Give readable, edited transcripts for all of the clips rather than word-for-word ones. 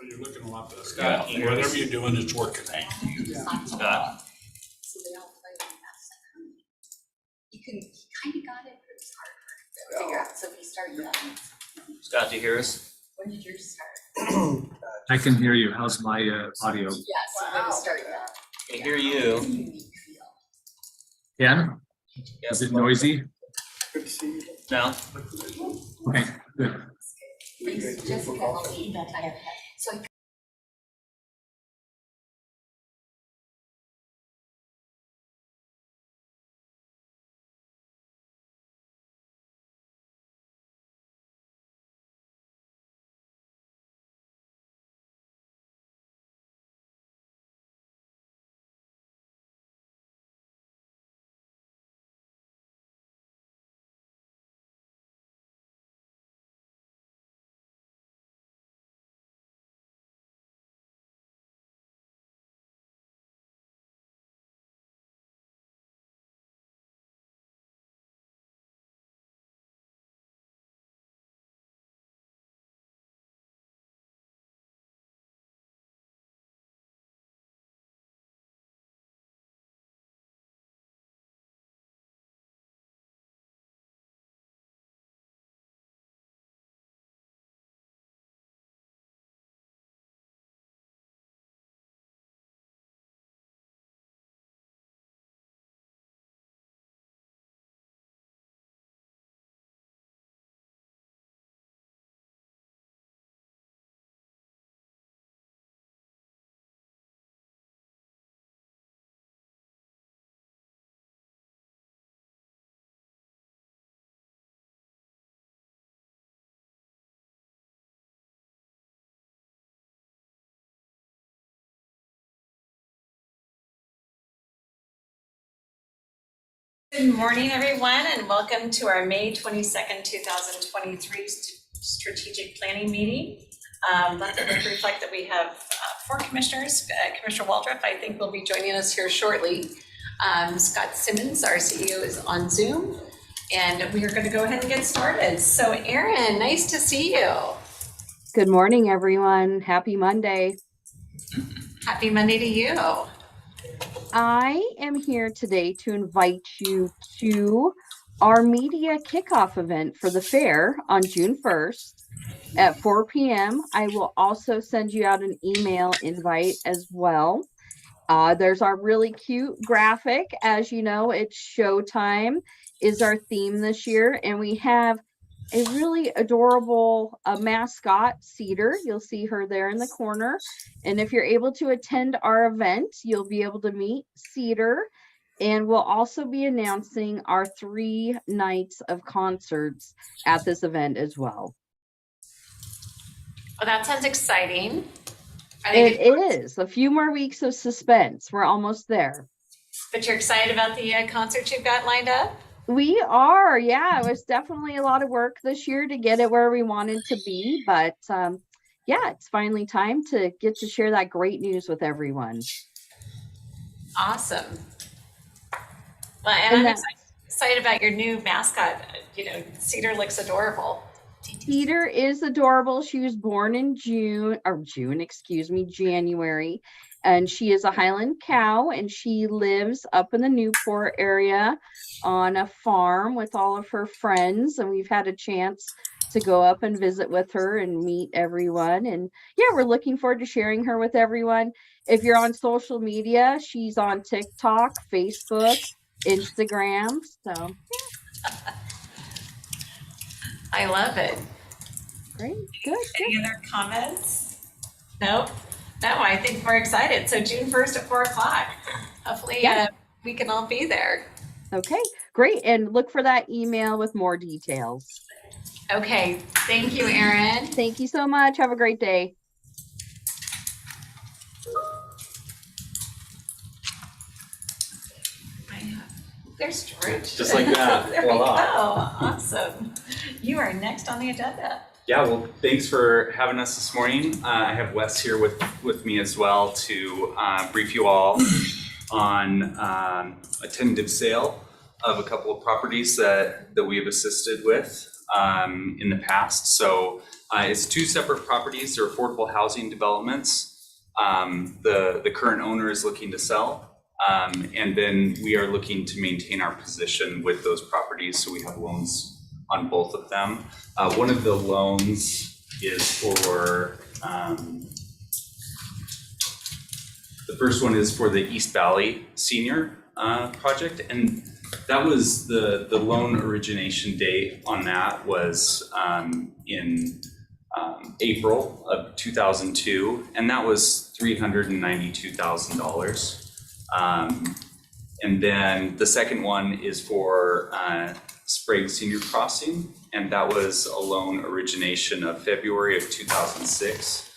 Well, you're looking a lot better. Scott, Yeah, whatever you're doing, it's working. Thank you, Scott. So they all play in that second. He kind of got it, but it was hard to figure out, so he started that. Scott, do you hear us? When did yours start? I can hear you. How's my audio? Yeah, so when he started that. I can hear you. It's a unique feel. Yeah? Yes. Is it noisy? No? Okay, good. Thanks, Jessica, I'll leave that time. So Good morning, everyone, and welcome to our May 22nd, 2023 strategic planning meeting. Let the record reflect that we have 4 commissioners. Commissioner Waldrop, I think, will be joining us here shortly. Scott Simmons, our CEO, is on Zoom, and we are going to go ahead and get started. So, Erin, nice to see you. Good morning, everyone. Happy Monday. Happy Monday to you. I am here today to invite you to our media kickoff event for the fair on June 1st at 4 p.m. I will also send you out an email invite as well. There's our really cute graphic. As you know, it's Showtime is our theme this year, and we have a really adorable mascot, Cedar. You'll see her there in the corner. And if you're able to attend our event, you'll be able to meet Cedar. And we'll also be announcing our 3 nights of concerts at this event as well. Well, that sounds exciting. It is. A few more weeks of suspense. We're almost there. But you're excited about the concert you've got lined up? We are. Yeah, it was definitely a lot of work this year to get it where we wanted to be. But yeah, it's finally time to get to share that great news with everyone. Awesome. Well, and I'm excited about your new mascot. You know, Cedar looks adorable. Cedar is adorable. She was born in January. And she is a Highland cow, and she lives up in the Newport area on a farm with all of her friends. And we've had a chance to go up and visit with her and meet everyone. And yeah, we're looking forward to sharing her with everyone. If you're on social media, she's on TikTok, Facebook, Instagram. So yeah. I love it. Great. Good. Any other comments? Nope. No, I think we're excited. So June 1st at 4 o'clock. Hopefully we can all be there. Okay, great. And look for that email with more details. Okay. Thank you, Erin. Thank you so much. Have a great day. There's George. Just like that. There we go. Awesome. You are next on the agenda. Yeah, well, thanks for having us this morning. I have Wes here with me as well to brief you all on a tentative sale of a couple of properties that we have assisted with in the past. So It's two separate properties. They're affordable housing developments. The current owner is looking to sell. And then we are looking to maintain our position with those properties. So we have loans on both of them. One of the loans is for, the first one is for the East Valley Senior project. And that was the loan origination date on that was in April of 2002, and that was $392,000. And then the second one is for Sprague Senior Crossing, and that was a loan origination of February of 2006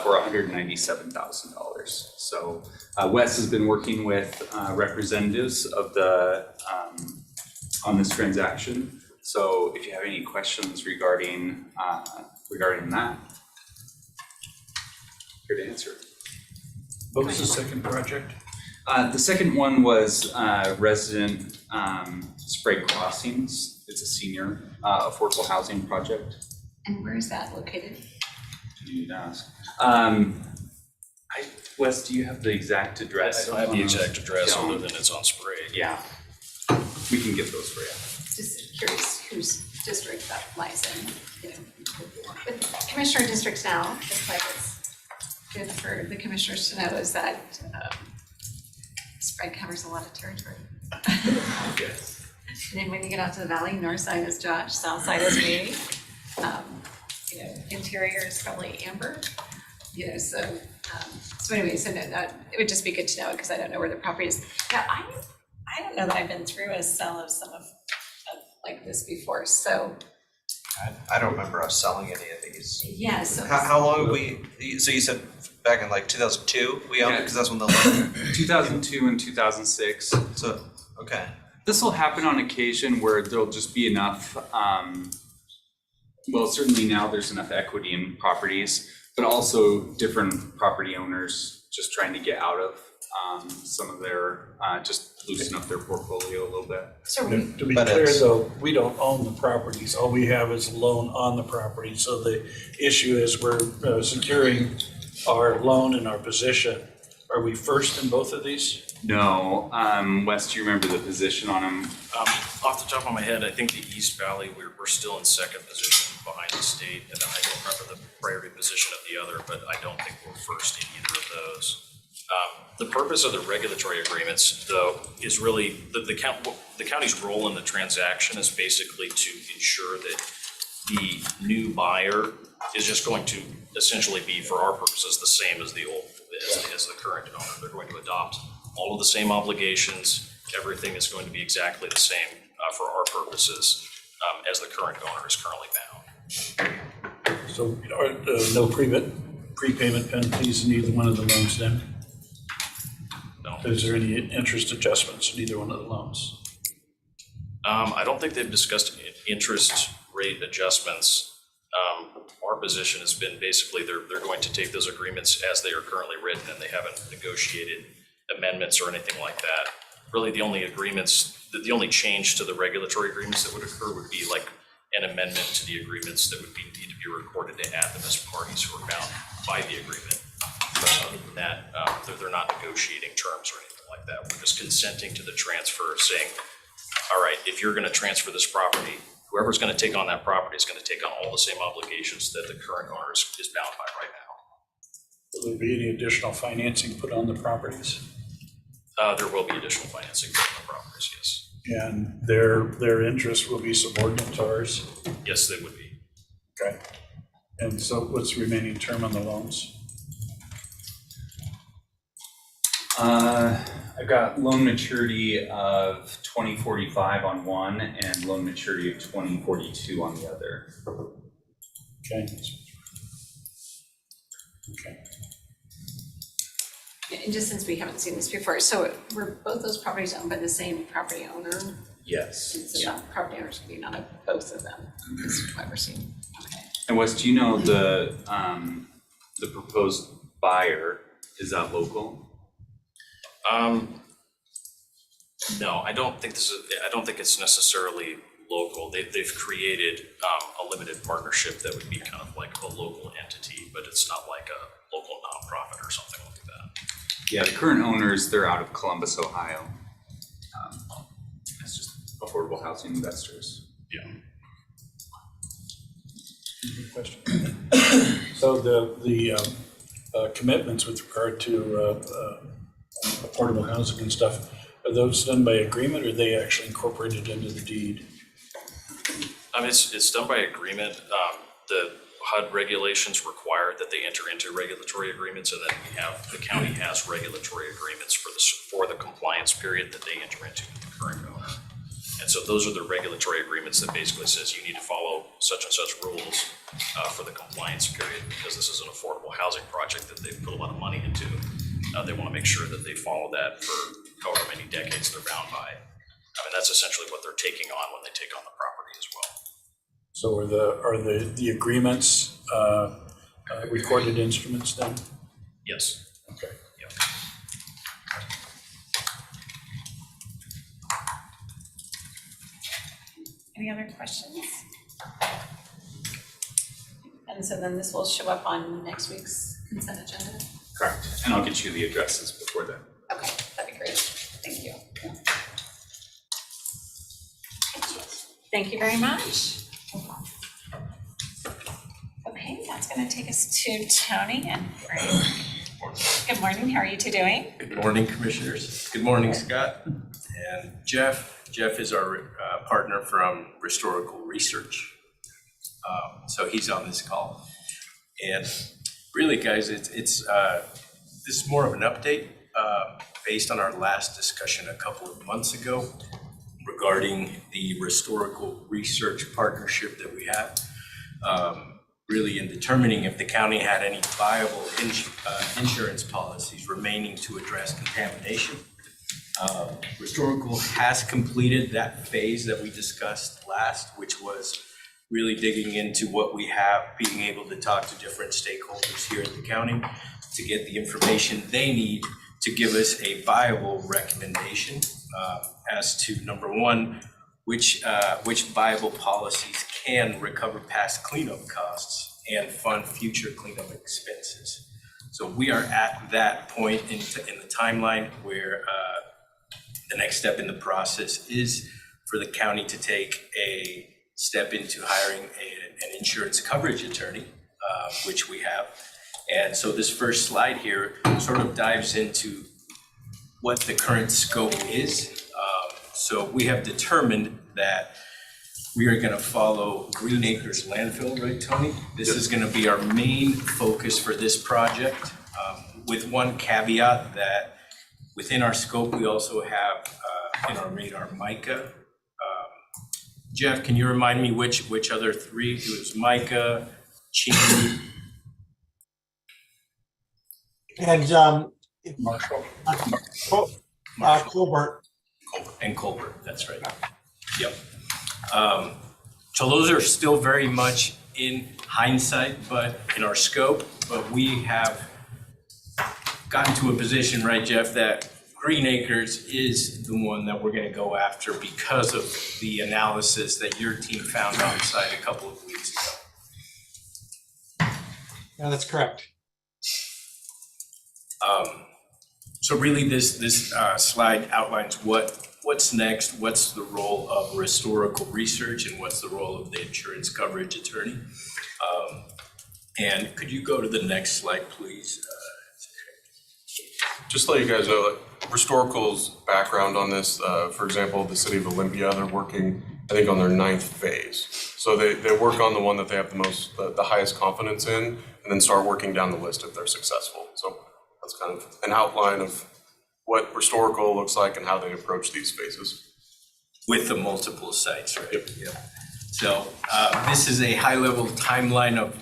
for $197,000. So Wes has been working with representatives of the on this transaction. So if you have any questions regarding that, here to answer. What was the second project? The second one was resident Sprague Crossings. It's a senior affordable housing project. And where is that located? You didn't ask. Wes, do you have the exact address? I don't have the exact address Yeah. other than it's on Sprague. Yeah, we can get those for you. Just curious whose district that lies in, you know. With commissioner districts now, it's like it's good for the commissioners to know is that Sprague covers a lot of territory. Yes. And then when you get out to the valley, north side is Josh, south side is me. You know, interior is probably Amber, you know, so anyway, so no, that, it would just be good to know because I don't know where the property is. Now, I don't know that I've been through a sale of some of like this before, so, I don't remember us selling any of these. yeah, so. How long have we, so you said back in like 2002, we owned it, because that's when the loan, 2002 and 2006. so, okay. This will happen on occasion where there'll just be enough, well, certainly now there's enough equity in properties, but also different property owners just trying to get out of some of their, just loosen up their portfolio a little bit. So To be But clear it's- though, we don't own the properties. All we have is a loan on the property. So the issue is we're securing our loan and our position. Are we first in both of these? No, Wes, do you remember the position on them? Off the top of my head, I think the East Valley, we're still in second position behind the state, and I don't remember the priority position of the other, but I don't think we're first in either of those. The purpose of the regulatory agreements, though, is really the county's role in the transaction is basically to ensure that the new buyer is just going to essentially be, for our purposes, the same as the old, as the current owner. They're going to adopt all of the same obligations. Everything is going to be exactly the same for our purposes as the current owner is currently bound. So are no prepayment penalties in either one of the loans then? No. Is there any interest adjustments in either one of the loans? I don't think they've discussed interest rate adjustments. Our position has been basically they're going to take those agreements as they are currently written, and they haven't negotiated amendments or anything like that. Really, the only change to the regulatory agreements that would occur would be like an amendment to the agreements that would need to be recorded to add them as parties who are bound by the agreement. But other than that, they're not negotiating terms or anything like that. We're just consenting to the transfer, saying, all right, if you're going to transfer this property, whoever's going to take on that property is going to take on all the same obligations that the current owner is bound by right now. Will there be any additional financing put on the properties? There will be additional financing for the properties, yes. And their interest will be subordinate to ours? Yes, they would be. Okay. And so what's the remaining term on the loans? I've got loan maturity of 2045 on one and loan maturity of 2042 on the other. Okay. Okay. And just since we haven't seen this before, so were both those properties owned by the same property owner? Yes. So not property owners could be none of both of them, is what we're seeing, okay. And Wes, do you know the proposed buyer, is that local? No, I don't think it's necessarily local. They've created a limited partnership that would be kind of like a local entity, but it's not like a local nonprofit or something like that. Yeah, the current owners, they're out of Columbus, Ohio. It's just affordable housing investors. Yeah. Question. So the commitments with regard to affordable housing and stuff, are those done by agreement or are they actually incorporated into the deed? It's done by agreement. The HUD regulations require that they enter into regulatory agreements, and then the county has regulatory agreements for the compliance period that they enter into with the current owner. And so those are the regulatory agreements that basically says you need to follow such and such rules for the compliance period, because this is an affordable housing project that they've put a lot of money into. They want to make sure that they follow that for however many decades they're bound by. I mean, that's essentially what they're taking on when they take on the property as well. So are the agreements recorded instruments then? Yes. Okay. Yep. Any other questions? And so then this will show up on next week's consent agenda? Correct. And I'll get you the addresses before then. Okay, that'd be great. Thank you. Thank you very much. Okay, that's going to take us to Tony and Frank. Good morning, how are you two doing? Good morning, Commissioners. Good morning, Scott. And Jeff. Jeff is our partner from Restorical Research. So he's on this call. And really, guys, this is more of an update based on our last discussion a couple of months ago regarding the Restorical Research partnership that we have. Really in determining if the county had any viable insurance policies remaining to address contamination. Restorical has completed that phase that we discussed last, which was really digging into what we have, being able to talk to different stakeholders here at the county to get the information they need to give us a viable recommendation as to, number one, which viable policies can recover past cleanup costs and fund future cleanup expenses. So we are at that point in the timeline where the next step in the process is for the county to take a step into hiring an insurance coverage attorney, which we have. And so this first slide here sort of dives into what the current scope is. So we have determined that we are going to follow Green Acres landfill, right, Tony? This is going to be our main focus for this project, with one caveat that within our scope, we also have in our radar MICA. Jeff, can you remind me which other three? It was MICA, Cheney, and Marshall. Colbert. and Colbert, that's right. Yep. So those are still very much in hindsight, but in our scope, but we have gotten to a position, right, Jeff, that Green Acres is the one that we're going to go after because of the analysis that your team found on site a couple of weeks ago. Yeah, that's correct. So really this slide outlines what's next, what's the role of Restorical Research, and what's the role of the insurance coverage attorney. And could you go to the next slide, please? Just to let you guys know, that Restorical's background on this, for example, the city of Olympia, they're working, I think, on their 9th phase. So they work on the one that they have the highest confidence in, and then start working down the list if they're successful. So that's kind of an outline of what Restorical looks like and how they approach these phases. With the multiple sites, right? Yep. So this is a high-level timeline of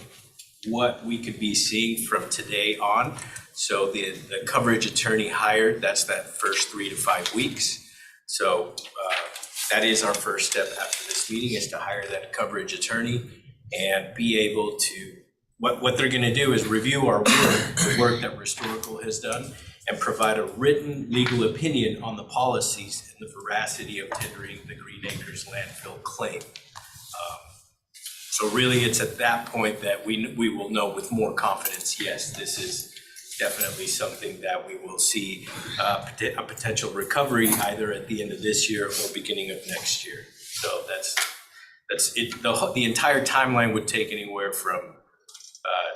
what we could be seeing from today on. So the coverage attorney hired, that's that first 3 to 5 weeks. So that is our first step after this meeting, is to hire that coverage attorney and be able to, what they're going to do is review our work, the work that Restorical has done, and provide a written legal opinion on the policies and the veracity of tendering the Green Acres landfill claim. So really, it's at that point that we will know with more confidence, yes, this is definitely something that we will see a potential recovery either at the end of this year or beginning of next year. So that's it. The entire timeline would take anywhere from,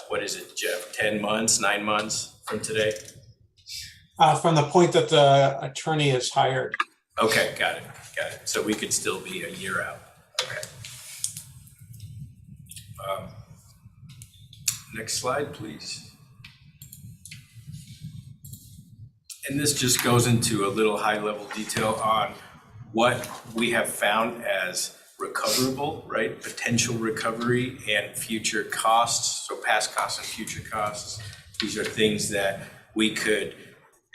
what is it, Jeff, 10 months, 9 months from today? From the point that the attorney is hired. Okay, got it. So we could still be a year out. Okay. Next slide, please. And this just goes into a little high-level detail on what we have found as recoverable, right? Potential recovery and future costs, so past costs and future costs. These are things that we could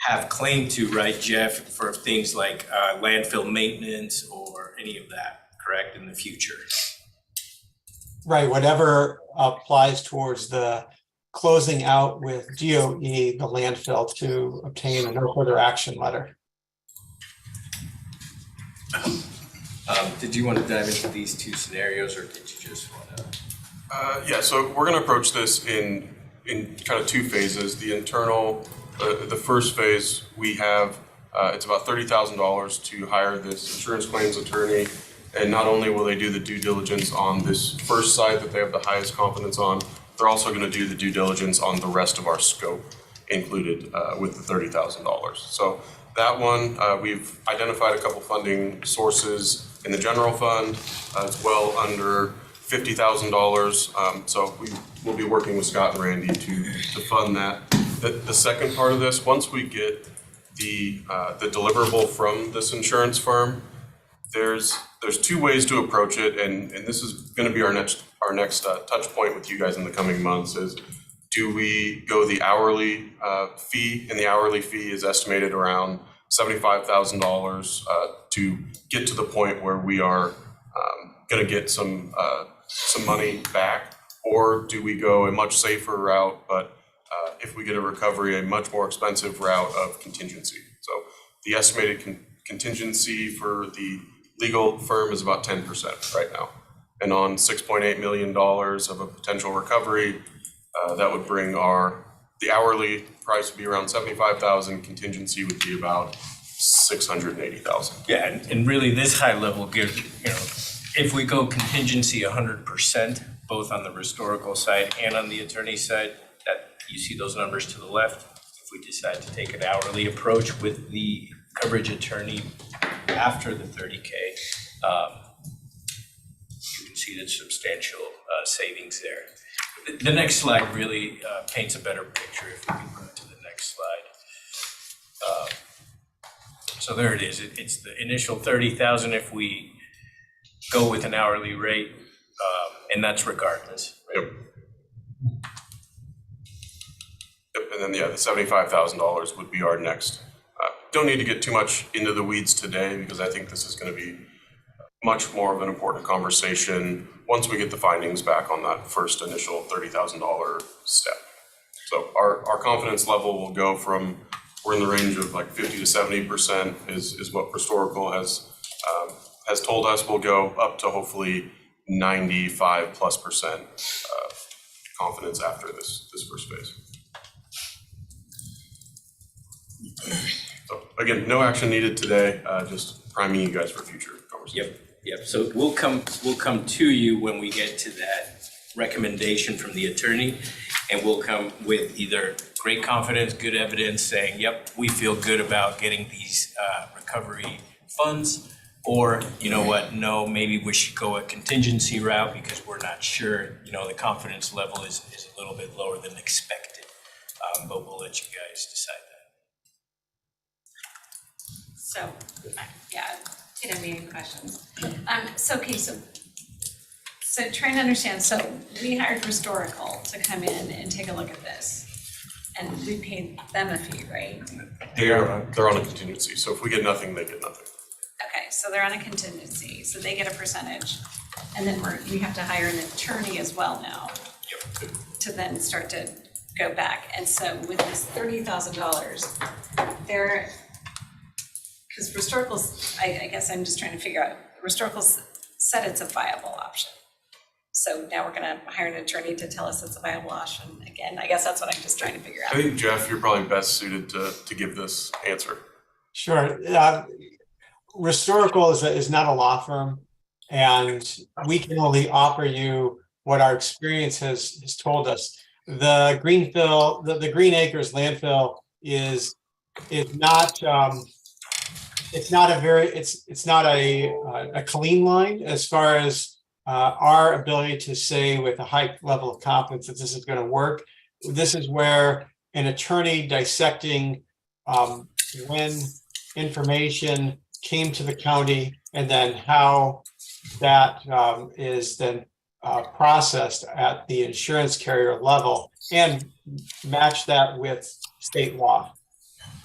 have claim to, right, Jeff, for things like landfill maintenance or any of that, correct, in the future? Right, whatever applies towards the closing out with DOE, the landfill, to obtain a no further action letter. Did you want to dive into these two scenarios, or did you just want to? Yeah, so we're gonna approach this in kind of two phases. The internal, the first phase, we have, it's about $30,000 to hire this insurance claims attorney. And not only will they do the due diligence on this first side that they have the highest confidence on, they're also gonna do the due diligence on the rest of our scope included with the $30,000. So that one, we've identified a couple funding sources in the general fund. It's well under $50,000. So we will be working with Scott and Randy to fund that. The second part of this, once we get the deliverable from this insurance firm, there's two ways to approach it, and this is going to be our next touch point with you guys in the coming months. Is do we go the hourly fee? And the hourly fee is estimated around $75,000 to get to the point where we are going to get some money back, or do we go a much safer route, but if we get a recovery, a much more expensive route of contingency? So the estimated contingency for the legal firm is about 10% right now. And on $6.8 million of a potential recovery, that would bring the hourly price would be around $75,000, contingency would be about $680,000. Yeah, and really this high level gives, if we go contingency 100%, both on the historical side and on the attorney side, that you see those numbers to the left. If we decide to take an hourly approach with the coverage attorney after the 30K, you can see the substantial savings there. The next slide really paints a better picture. If we can go to the next slide. So there it is. It's the initial 30,000 if we go with an hourly rate, and that's regardless. Right? Yep. And then the $75,000 would be our next. Don't need to get too much into the weeds today because I think this is going to be much more of an important conversation once we get the findings back on that first initial $30,000 step. So our confidence level will go from, we're in the range of like 50 to 70% is what Historical has told us. We'll go up to hopefully 95+% confidence after this first phase. So again, no action needed today, just priming you guys for future conversation. Yep. So we'll come to you when we get to that recommendation from the attorney, and we'll come with either great confidence, good evidence saying, yep, we feel good about getting these recovery funds, or you know what, no, maybe we should go a contingency route because we're not sure, the confidence level is a little bit lower than expected, but we'll let you guys decide that. So, yeah, didn't have any questions. So trying to understand, so we hired Historical to come in and take a look at this, and we paid them a fee, right? They're on a contingency, so if we get nothing, they get nothing. Okay, so they're on a contingency, so they get a percentage, and then we have to hire an attorney as well now. Yep. To then start to go back. And so with this $30,000, there, because Restorical's, I guess I'm just trying to figure out, Restorical's said it's a viable option. So now we're gonna hire an attorney to tell us it's a viable option again. I guess that's what I'm just trying to figure out. I think, Jeff, you're probably best suited to give this answer. Sure. Restorical is not a law firm, and we can only offer you what our experience has told us. The Greenfill, the Green Acres landfill is not it's not a clean line as far as our ability to say with a high level of confidence that this is going to work. This is where an attorney dissecting when information came to the county and then how that is then processed at the insurance carrier level and match that with state law.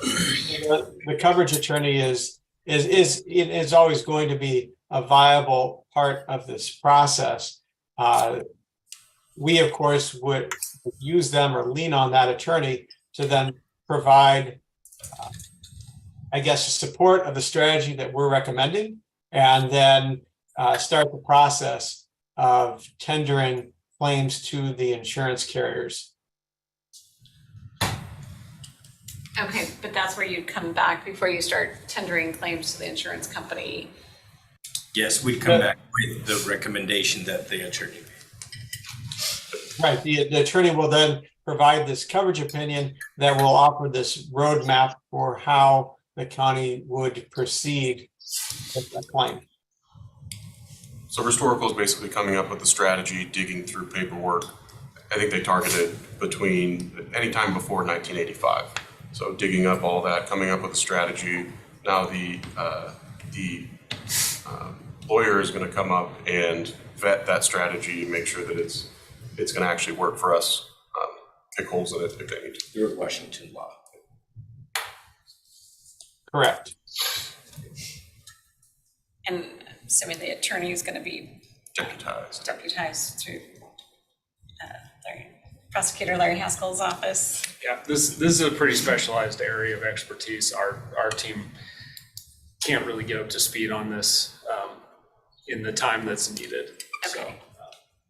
The coverage attorney is always going to be a viable part of this process. We, of course, would use them or lean on that attorney to then provide, I guess, support of the strategy that we're recommending, and then start the process of tendering claims to the insurance carriers. Okay, but that's where you'd come back before you start tendering claims to the insurance company. Yes, we'd come back with the recommendation that the attorney made. Right, the attorney will then provide this coverage opinion that will offer this roadmap for how the county would proceed with the claim. So Restorical is basically coming up with the strategy, digging through paperwork. I think they targeted between any time before 1985. So digging up all that, coming up with a strategy. Now the lawyer is going to come up and vet that strategy and make sure that it's going to actually work for us. Pick holes in it if they need to. Through Washington law. Correct. And assuming the attorney is going to be Deputized through Prosecutor Larry Haskell's office. Yeah, this is a pretty specialized area of expertise. Our team can't really get up to speed on this in the time that's needed. Okay.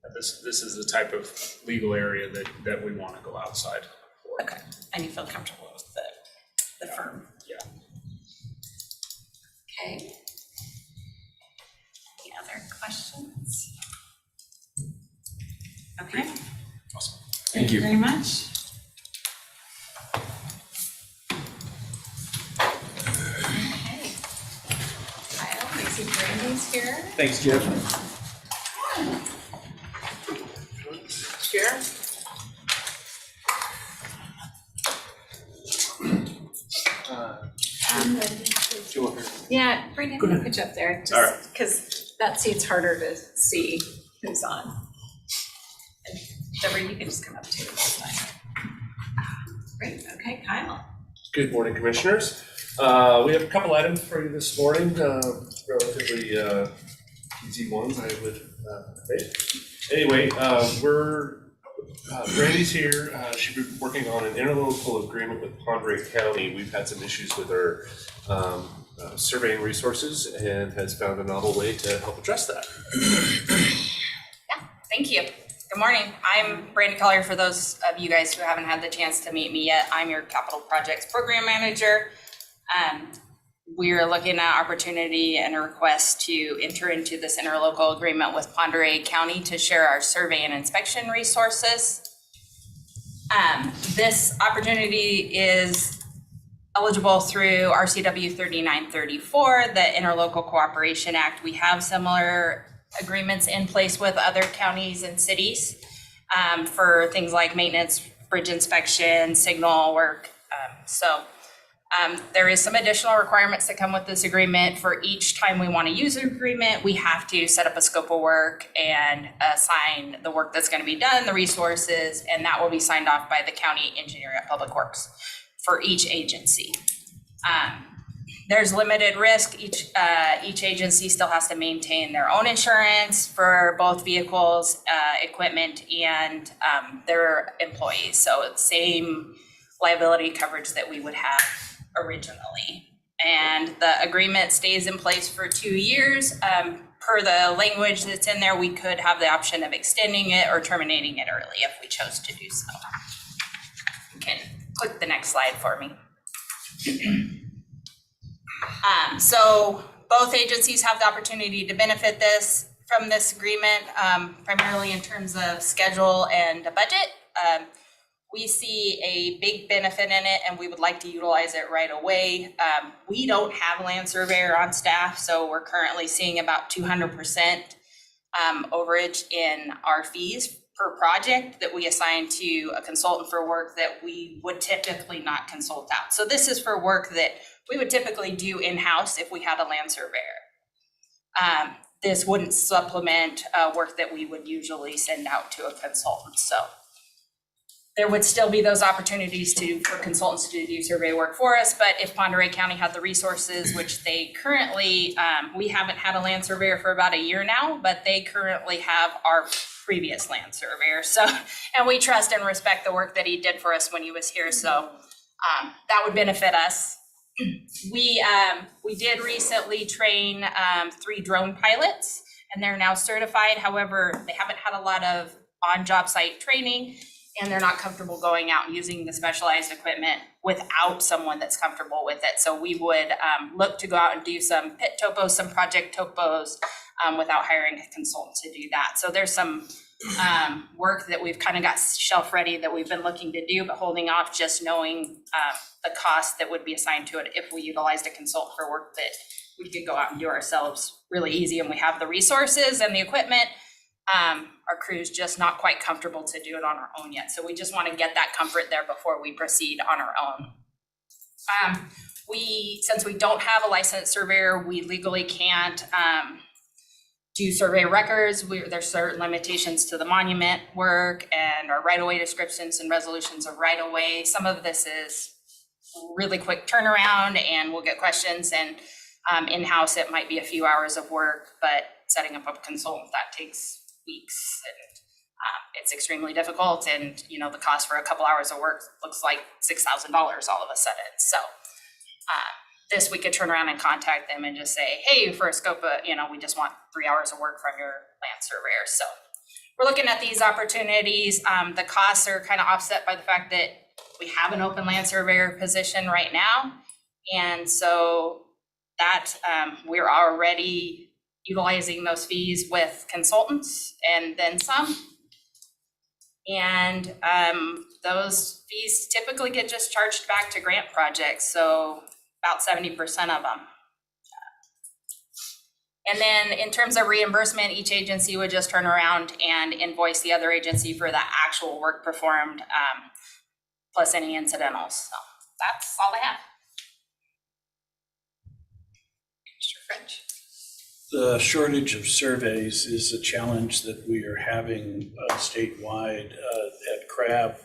So this is the type of legal area that we want to go outside for. Okay, and you feel comfortable with the firm? Yeah. Okay. Any other questions? Okay. Awesome. Thank you very much. Okay. Kyle, I see Brandy's here. Thanks, Jeff. Here. Yeah, Brandon, you can pitch up there, just because that seat's harder to see who's on. And Deborah, you can just come up too this time. Great, okay, Kyle. Good morning, Commissioners. We have a couple items for you this morning, relatively easy ones, I would think. Anyway, Brandy's here. She's been working on an interlocal agreement with Pondere County. We've had some issues with our surveying resources and has found a novel way to help address that. Yeah, thank you. Good morning. I'm Brandy Collier. For those of you guys who haven't had the chance to meet me yet, I'm your Capital Projects Program Manager. We're looking at opportunity and a request to enter into this interlocal agreement with Pondere County to share our survey and inspection resources. This opportunity is eligible through RCW 3934, the Interlocal Cooperation Act. We have similar agreements in place with other counties and cities for things like maintenance, bridge inspection, signal work. There is some additional requirements that come with this agreement. For each time we want to use an agreement, we have to set up a scope of work and assign the work that's going to be done, the resources, and that will be signed off by the county engineer at Public Works for each agency. there's limited risk. Each agency still has to maintain their own insurance for both vehicles, equipment, and their employees. So it's same liability coverage that we would have originally. And the agreement stays in place for 2 years. Per the language that's in there, we could have the option of extending it or terminating it early if we chose to do so. You can click the next slide for me. So both agencies have the opportunity to benefit from this agreement, primarily in terms of schedule and budget. We see a big benefit in it and we would like to utilize it right away. We don't have a land surveyor on staff, so we're currently seeing about 200% overage in our fees per project that we assign to a consultant for work that we would typically not consult out. So this is for work that we would typically do in-house if we had a land surveyor. This wouldn't supplement work that we would usually send out to a consultant. So there would still be those opportunities for consultants to do survey work for us, but if Pend Oreille County had the resources, which they currently, we haven't had a land surveyor for about a year now, but they currently have our previous land surveyor. So, and we trust and respect the work that he did for us when he was here. So that would benefit us. We did recently train 3 drone pilots and they're now certified. However, they haven't had a lot of on-job site training and they're not comfortable going out and using the specialized equipment without someone that's comfortable with it. So we would look to go out and do some pit topos, some project topos without hiring a consultant to do that. So there's some work that we've kind of got shelf ready that we've been looking to do, but holding off just knowing the cost that would be assigned to it if we utilized a consultant for work that we could go out and do ourselves really easy and we have the resources and the equipment. Our crew's just not quite comfortable to do it on our own yet. So we just want to get that comfort there before we proceed on our own. Since we don't have a licensed surveyor, we legally can't do survey records. There's certain limitations to the monument work and our right-of-way descriptions and resolutions of right-of-way. Some of this is really quick turnaround and we'll get questions, and in-house it might be a few hours of work, but setting up a consultant, that takes weeks, and it's extremely difficult. And you know, the cost for a couple hours of work looks like $6,000 all of a sudden. So this, we could turn around and contact them and just say, hey, for a scope of, we just want 3 hours of work from your land surveyor. So we're looking at these opportunities. The costs are kind of offset by the fact that we have an open land surveyor position right now. And so that we're already utilizing those fees with consultants and then some. And those fees typically get just charged back to grant projects, so about 70% of them. And then in terms of reimbursement, each agency would just turn around and invoice the other agency for the actual work performed, plus any incidentals. So that's all I have. Mr. French. The shortage of surveys is a challenge that we are having statewide. At CRAB,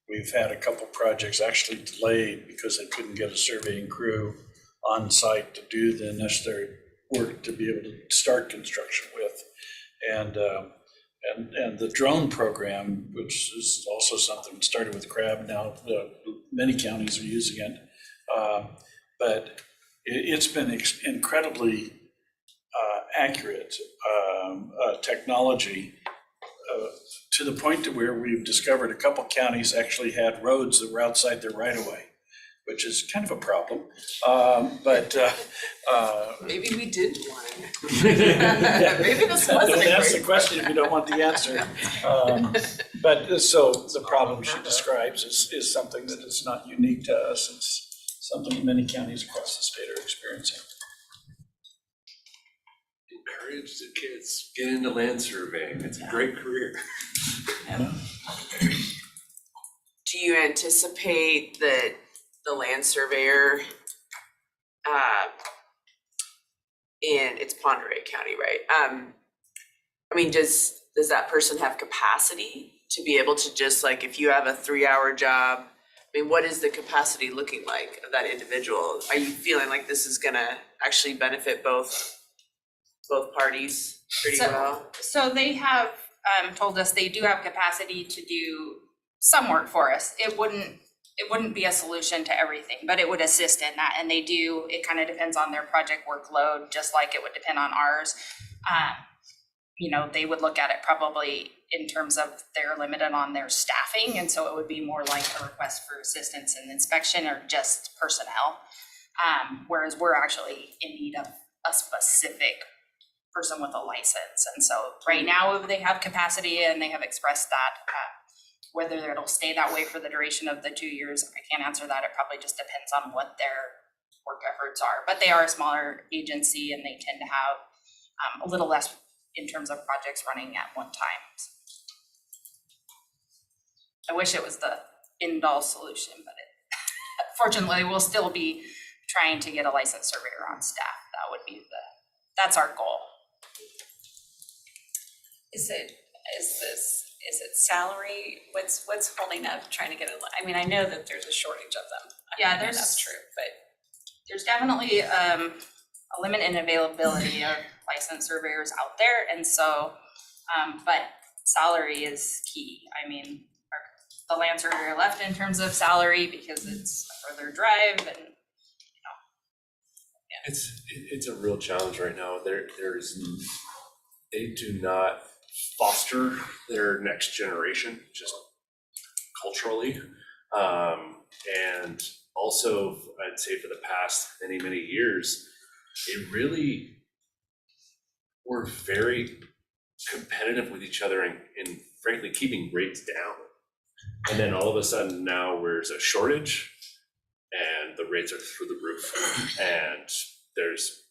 we've had a couple projects actually delayed because they couldn't get a surveying crew on site to do the necessary work to be able to start construction with. And the drone program, which is also something that started with CRAB, now many counties are using it. But it's been incredibly accurate technology to the point to where we've discovered a couple counties actually had roads that were outside their right-of-way, which is kind of a problem. Maybe we didn't want it. Maybe this wasn't. That's the question if you don't want the answer. But so the problem she describes is something that is not unique to us. It's something many counties across the state are experiencing. Encourage the kids, get into land surveying. It's a great career. Do you anticipate that the land surveyor it's Pend Oreille County, right? I mean, does that person have capacity to be able to just, like, if you have a 3-hour job, I mean, what is the capacity looking like of that individual? Are you feeling like this is gonna actually benefit both parties pretty well? So they have told us they do have capacity to do some work for us. It wouldn't be a solution to everything, but it would assist in that. And they do, it kind of depends on their project workload, just like it would depend on ours. You know, they would look at it probably in terms of they're limited on their staffing. And so it would be more like a request for assistance in inspection or just personnel. Whereas we're actually in need of a specific person with a license. And so right now they have capacity and they have expressed that. Whether it'll stay that way for the duration of the 2 years, I can't answer that. It probably just depends on what their work efforts are. But they are a smaller agency and they tend to have a little less in terms of projects running at one time. I wish it was the end-all solution, but fortunately, we'll still be trying to get a licensed surveyor on staff. That would be that's our goal. Is it salary? What's holding up trying to get it? I mean, I know that there's a shortage of them. Yeah, that's true, but there's definitely a limit in availability of licensed surveyors out there, and so, but salary is key. I mean, the land surveyor left in terms of salary because it's a further drive, and you know. Yeah. It's a real challenge right now. They do not foster their next generation just culturally, and also I'd say for the past many years, it really we're very competitive with each other and frankly keeping rates down. And then all of a sudden now there's a shortage and the rates are through the roof and there's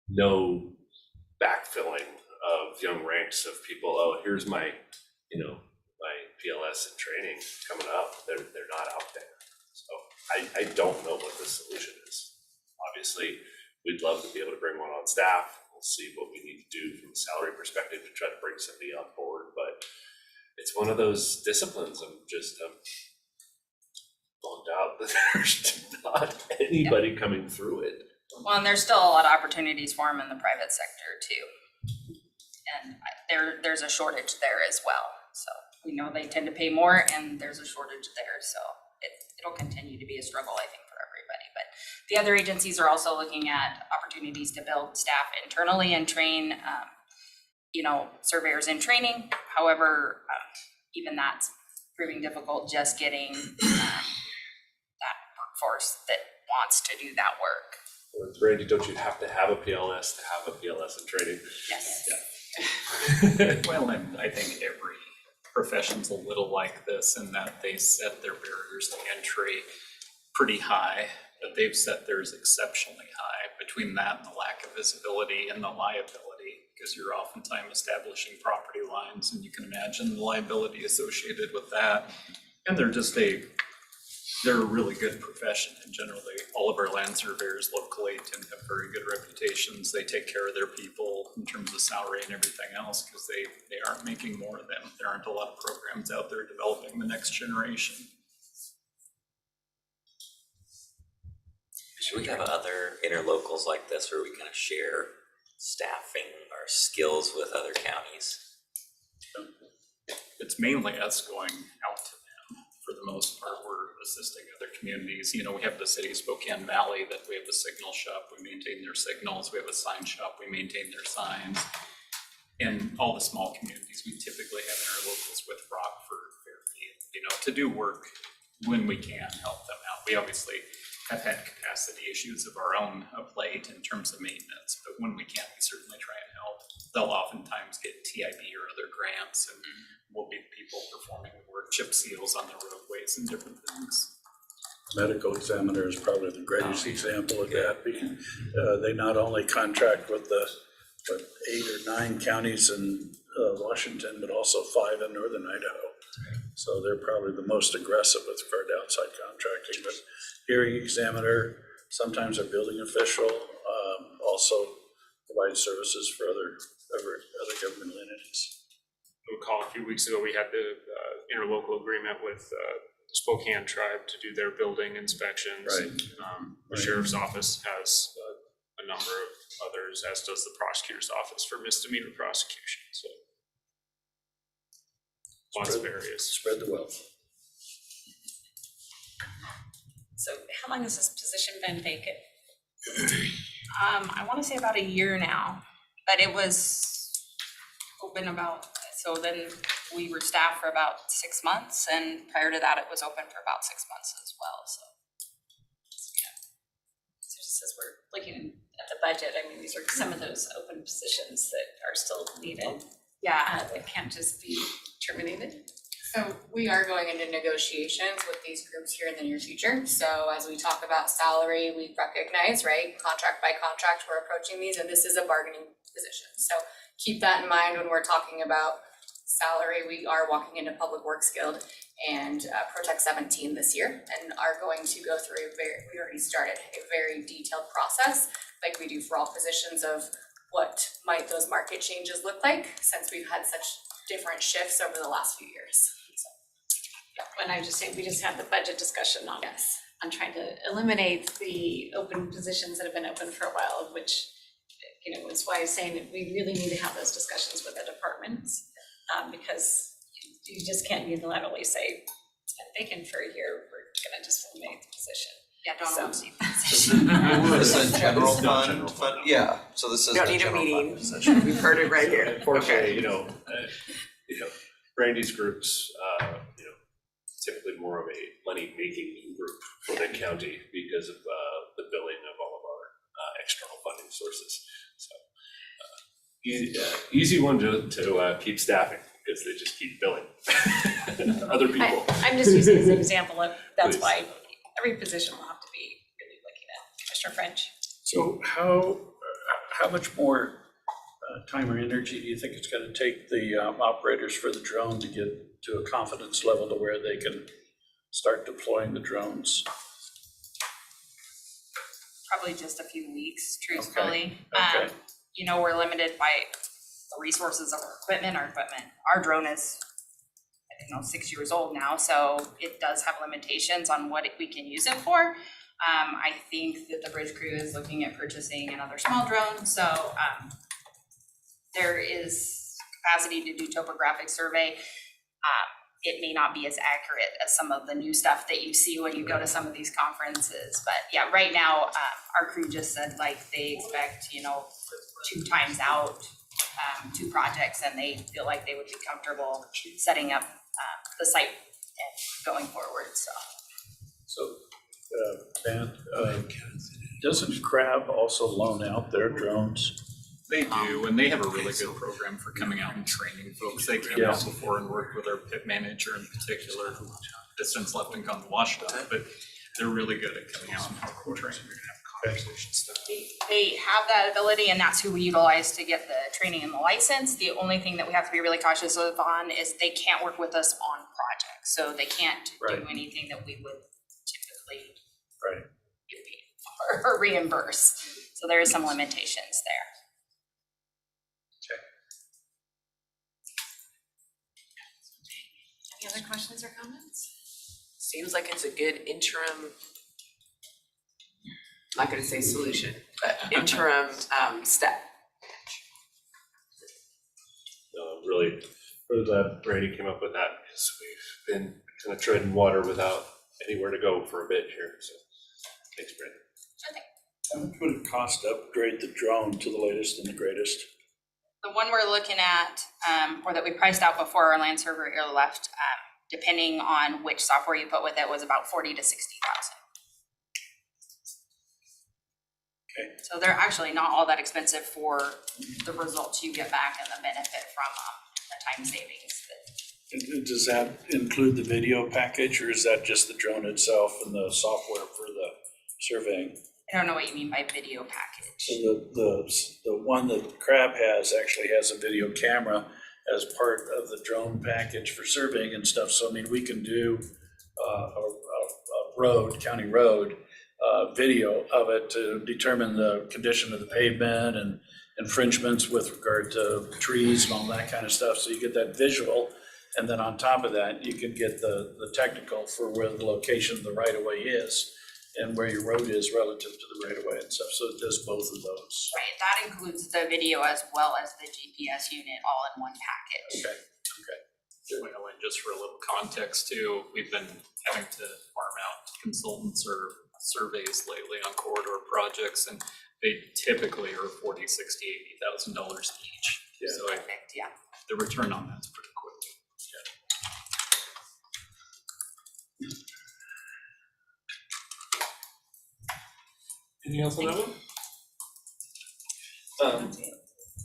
no backfilling of young ranks of people. Oh, here's my, my PLS and training coming up. They're not out there. So I don't know what the solution is. Obviously, we'd love to be able to bring one on staff. We'll see what we need to do from a salary perspective to try to bring somebody on board, but it's one of those disciplines. I'm bummed out that there's not anybody coming through it. Well, and there's still a lot of opportunities for them in the private sector too. And there's a shortage there as well. So we know they tend to pay more and there's a shortage there. So it'll continue to be a struggle, I think, for everybody. But the other agencies are also looking at opportunities to build staff internally and train, surveyors in training. However, even that's proving difficult, just getting that workforce that wants to do that work. Well, Brandy, don't you have to have a PLS to have a PLS in training? Yes. Yeah. Well, and I think every profession's a little like this in that they set their barriers to entry pretty high, but they've set theirs exceptionally high. Between that and the lack of visibility and the liability, because you're oftentimes establishing property lines and you can imagine the liability associated with that. And they're a really good profession, and generally all of our land surveyors locally tend to have very good reputations. They take care of their people in terms of salary and everything else because they aren't making more of them. There aren't a lot of programs out there developing the next generation. Should we have other interlocals like this where we kind of share staffing or skills with other counties? It's mainly us going out to them. For the most part, we're assisting other communities. We have the city of Spokane Valley that we have a signal shop, we maintain their signals. We have a sign shop, we maintain their signs. And all the small communities, we typically have interlocals with Rockford, Fairfield, to do work when we can help them out. We obviously have had capacity issues of our own of late in terms of maintenance, but when we can, we certainly try and help. They'll oftentimes get TIB or other grants, and we'll be the people performing the work, chip seals on the roadways and different things. Medical examiner is probably the greatest example of that, because they not only contract with the 8 or 9 counties in Washington, but also 5 in northern Idaho. So they're probably the most aggressive with regard to outside contracting. But hearing examiner, sometimes a building official, also provide services for other governmental entities. Recall a few weeks ago, we had the interlocal agreement with Spokane Tribe to do their building inspections. Right. The sheriff's office has a number of others, as does the prosecutor's office for misdemeanor prosecution, so. Lots of areas. Spread the wealth. So how long has this position been vacant? I wanna say about a year now, but it was open about, so then we were staffed for about 6 months, and prior to that, it was open for about 6 months as well, so. So just as we're looking at the budget, I mean, these are some of those open positions that are still needed. Yeah. That can't just be terminated. So we are going into negotiations with these groups here in the near future. So as we talk about salary, we recognize, right, contract by contract, we're approaching these, and this is a bargaining position. So keep that in mind when we're talking about salary. We are walking into Public Works Guild and Protect 17 this year, and are going to go through we already started a very detailed process, like we do for all positions, of what might those market changes look like, since we've had such different shifts over the last few years. When I just say, we just had the budget discussion on this. I'm trying to eliminate the open positions that have been open for a while, which, you know, is why I'm saying that we really need to have those discussions with the departments. Because you just can't unilaterally say, it's been vacant for a year, we're gonna just eliminate the position. Yeah, don't So- oversee the position. This is a general It's not fund, general fund, yeah, so this is Don't a need a general meeting. fund position. We've heard it right here. Unfortunately, you know, Brandy's groups, typically more of a money-making group for the county because of the billing of all of our external funding sources. So easy one to keep staffing because they just keep billing other people. I'm just using as an example of, that's Please. why every position will have to be really looking at. Commissioner French? So how much more time or energy do you think it's gonna take the operators for the drone to get to a confidence level to where they can start deploying the drones? Probably just a few weeks, truthfully. Okay. You know, we're limited by the resources of our equipment. Our drone is, 6 years old now, so it does have limitations on what we can use it for. I think that the bridge crew is looking at purchasing another small drone, so there is capacity to do topographic survey. It may not be as accurate as some of the new stuff that you see when you go to some of these conferences, but yeah, right now, our crew just said like they expect, 2 times out, 2 projects, and they feel like they would be comfortable setting up the site and going forward, so. So, Ben, doesn't Crab also loan out their drones? They do, and they have a really good program for coming out and training folks. They came out before and worked with our pit manager in particular, who has since left and gone to WashDOT, but they're really good at coming out and helping train. They have that ability, and that's who we utilize to get the training and the license. The only thing that we have to be really cautious of on is they can't work with us on projects, so they can't do anything that we would typically get paid for or reimburse. So there is some limitations there. Any other questions or comments? Seems like it's a good interim, I'm not gonna say solution, but interim step. Really glad Brandy came up with that because we've been kind of treading water without anywhere to go for a bit here, so thanks, Brandy. How much would it cost to upgrade the drone to the latest and the greatest? The one we're looking at, or that we priced out before our land server here left, depending on which software you put with it, was about 40,000 to 60,000. Okay. So they're actually not all that expensive for the results you get back and the benefit from the time savings. And does that include the video package, or is that just the drone itself and the software for the surveying? I don't know what you mean by video package. So the one that Crab has actually has a video camera as part of the drone package for surveying and stuff. So I mean, we can do a road, county road, video of it to determine the condition of the pavement and infringements with regard to trees and all that kind of stuff. So you get that visual, And then on top of that, you can get the technical for where the location of the right-of-way is and where your road is relative to the right-of-way and stuff. So it does both of those. Right, that includes the video as well as the GPS unit all in one package. Okay. Well, and just for a little context too, we've been having to farm out consultants or surveys lately on corridor projects, and they typically are $40,000, $60,000, $80,000 each. Yeah. So Yeah. the return on that's pretty quick. Anything else on that one?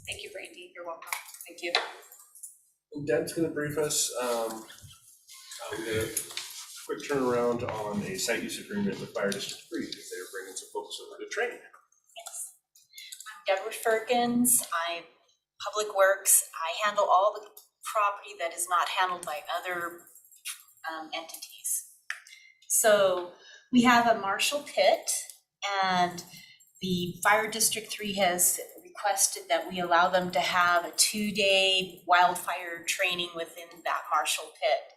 Thank you, Brandy. You're welcome. Thank you. Deb's gonna brief us, we did a quick turnaround on a site use agreement with Fire District 3, because they were bringing some folks over to training. Deborah Firkins, I'm Public Works. I handle all the property that is not handled by other entities. So we have a Marshall pit, and the Fire District 3 has requested that we allow them to have a 2-day wildfire training within that Marshall pit.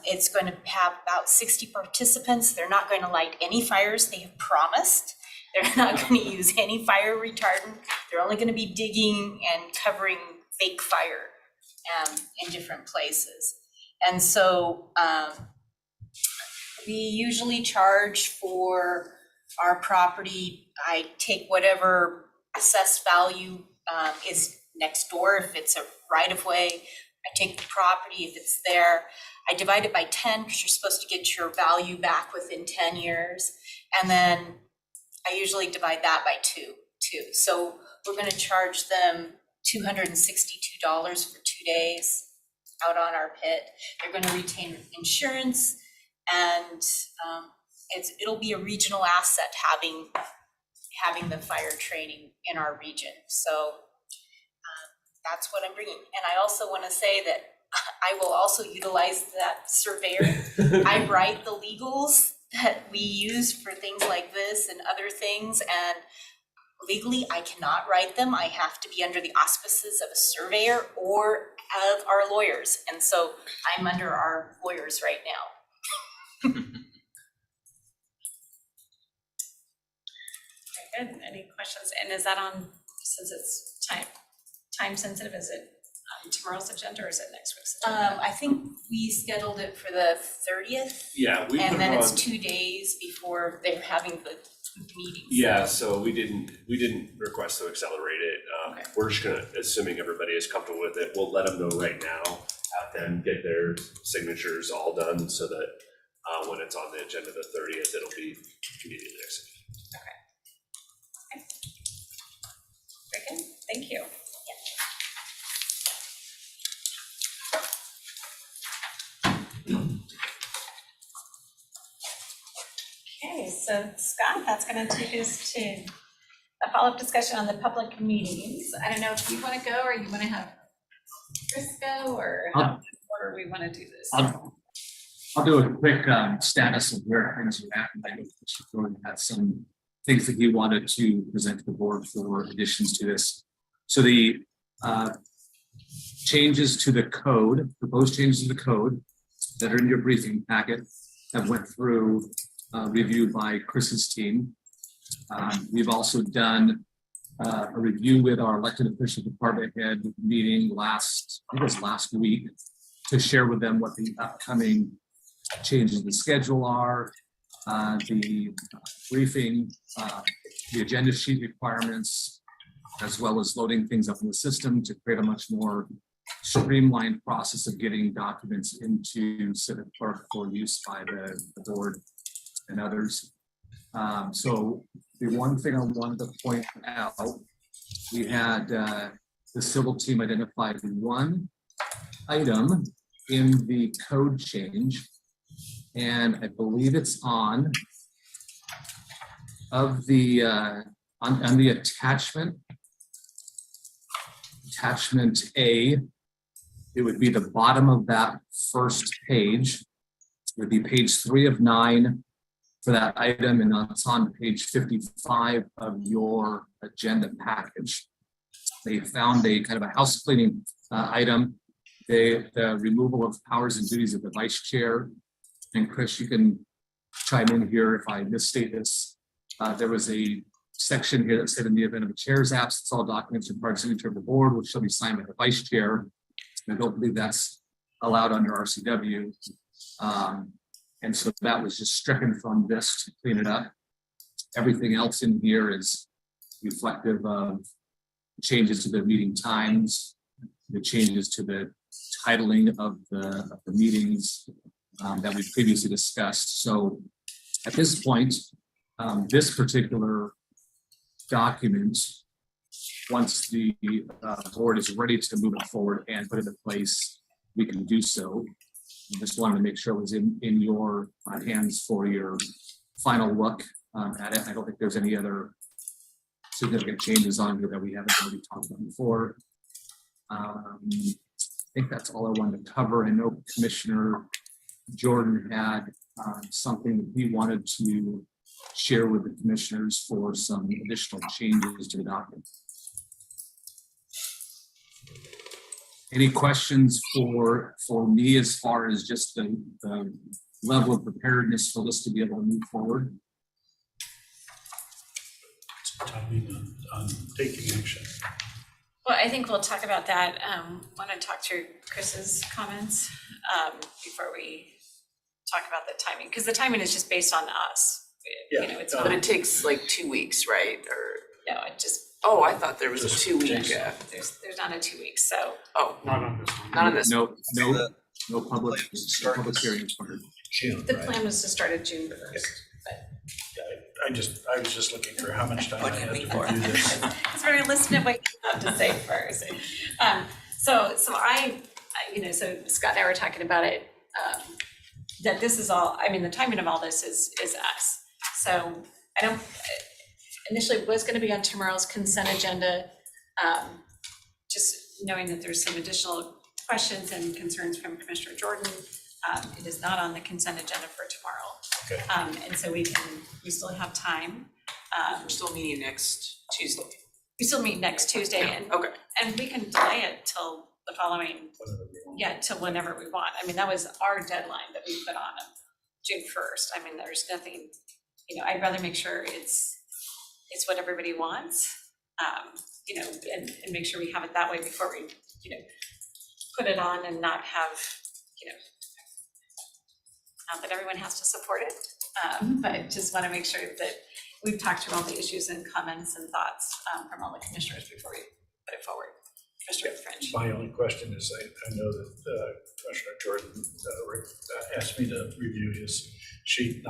It's going to have about 60 participants. They're not going to light any fires, they have promised. They're not going to use any fire retardant. They're only going to be digging and covering fake fire in different places. And so we usually charge for our property. I take whatever assessed value is next door. If it's a right of way, I take the property if it's there. I divide it by 10 because you're supposed to get your value back within 10 years. And then I usually divide that by two. So we're going to charge them $262 for 2 days out on our pit. They're going to retain insurance, and it'll be a regional asset having the fire training in our region. So that's what I'm bringing. And I also want to say that I will also utilize that surveyor. I write the legals that we use for things like this and other things, and legally I cannot write them. I have to be under the auspices of a surveyor or of our lawyers, and so I'm under our lawyers right now. Very good. Any questions? And is that on, since it's time sensitive, is it on tomorrow's agenda or is it next week's agenda? I think we scheduled it for the 30th. Yeah, we put And it then it's on- 2 days before they're having the meeting. Yeah, so we didn't request to accelerate it. We're just gonna, assuming everybody is comfortable with it, we'll let them know right now, have them get their signatures all done so that when it's on the agenda the 30th, it'll be immediately executed. Very good. Thank you. Okay, so Scott, that's going to take us to a follow-up discussion on the public meetings. I don't know if you want to go or you want to have Chris go, or how order we want to do this. I'll do a quick status of where things are at. And I know Mr. Jordan had some things that he wanted to present to the board for additions to this. So the changes to the code, proposed changes to the code that are in your briefing packet have went through review by Chris's team. We've also done a review with our elected official department head meeting last week to share with them what the upcoming changes in the schedule are, the briefing, the agenda sheet requirements, as well as loading things up in the system to create a much more streamlined process of getting documents into Civic Clerk for use by the board and others. So the one thing I wanted to point out, we had the civil team identified one item in the code change, and I believe it's on the attachment A. It would be the bottom of that first page. It would be page 3 of 9 for that item, and it's on page 55 of your agenda package. They found a kind of a house cleaning item the removal of powers and duties of the vice chair. And Chris, you can chime in here if I misstate this. There was a section here that said in the event of a chair's absence, all documents required signature of the board, which shall be signed by the vice chair. I don't believe that's allowed under RCW. And so that was just stricken from this to clean it up. Everything else in here is reflective of changes to the meeting times, the changes to the titling of the meetings that we previously discussed. So at this point, this particular document, once the board is ready to move it forward and put it in place, we can do so. I just wanted to make sure it was in your hands for your final look at it. I don't think there's any other significant changes on here that we haven't already talked about before. I think that's all I wanted to cover. I know Commissioner Jordan had something that he wanted to share with the commissioners for some additional changes to the document. Any questions for me as far as just the level of preparedness for this to be able to move forward? Timing on taking action. Well, I think we'll talk about that. Want to talk through Chris's comments before we talk about the timing, because the timing is just based on us. You know, it's But it takes like 2 weeks, right? Or no, it just, oh, I thought there was a 2 week. there's not a 2 weeks, so. Oh, Not on this one. not on this. No public hearing required. The plan was to start at June 1st. I was just looking for how much time I had to review this. Because we're gonna listen to what you have to say first. So Scott and I were talking about it, that this is all, I mean, the timing of all this is us. So I don't, initially was gonna be on tomorrow's consent agenda, just knowing that there's some additional questions and concerns from Commissioner Jordan. It is not on the consent agenda for tomorrow. Okay. And so we still have time. We're still meeting next Tuesday. We still meet next Tuesday and we can delay it till the following, till whenever we want. I mean, that was our deadline that we put on June 1st. I mean, there's nothing, I'd rather make sure it's what everybody wants, and make sure we have it that way before we, put it on and not have, not that everyone has to support it, but just want to make sure that we've talked through all the issues and comments and thoughts from all the commissioners before we put it forward. Commissioner French. My only question is, I know that Commissioner Jordan asked me to review his sheet.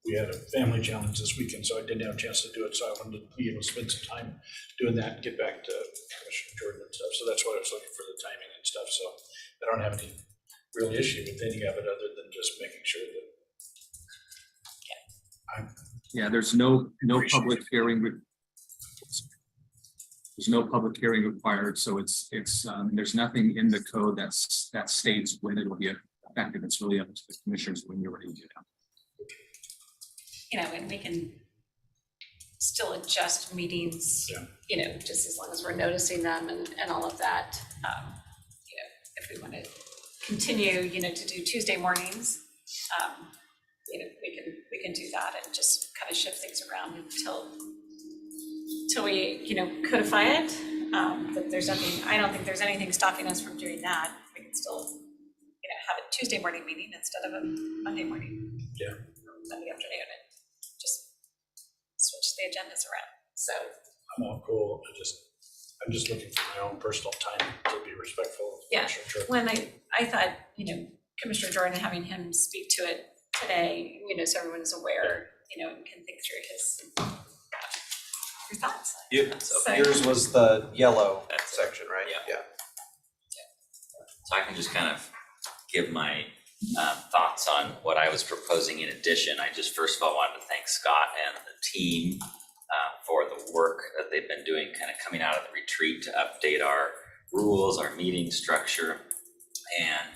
We had a family challenge this weekend, so I didn't have a chance to do it. So I wanted to be able to spend some time doing that and get back to Commissioner Jordan and stuff. So that's why I was looking for the timing and stuff. So I don't have any real issue with any of it other than just making sure that there's no public hearing. There's no public hearing required, so it's there's nothing in the code that states when it will be effective. It's really up to the commissioners when you're ready to do that. And we can still adjust meetings, just as long as we're noticing them and all of that. If we want to continue, to do Tuesday mornings, we can do that and just kind of shift things around until we, codify it. But there's nothing, I don't think there's anything stopping us from doing that. We can still, have a Tuesday morning meeting instead of a Monday morning. Monday afternoon, and just switch the agendas around. So I'm all cool. I'm just looking for my own personal time to be respectful of Commissioner Jordan. when I thought, Commissioner Jordan, having him speak to it today, so everyone is aware, and can think through his your thoughts. So yours was the yellow section, right? Yeah. So I can just kind of give my thoughts on what I was proposing in addition. I just first of all wanted to thank Scott and the team for the work that they've been doing, kind of coming out of the retreat to update our rules, our meeting structure. And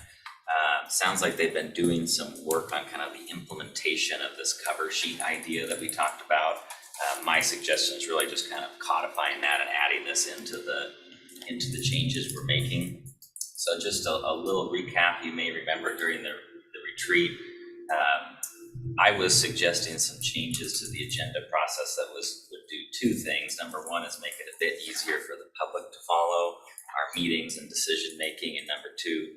sounds like they've been doing some work on kind of the implementation of this cover sheet idea that we talked about. My suggestion is really just kind of codifying that and adding this into the changes we're making. So just a little recap, you may remember during the retreat, I was suggesting some changes to the agenda process that would do two things. Number one is make it a bit easier for the public to follow our meetings and decision making, and number two,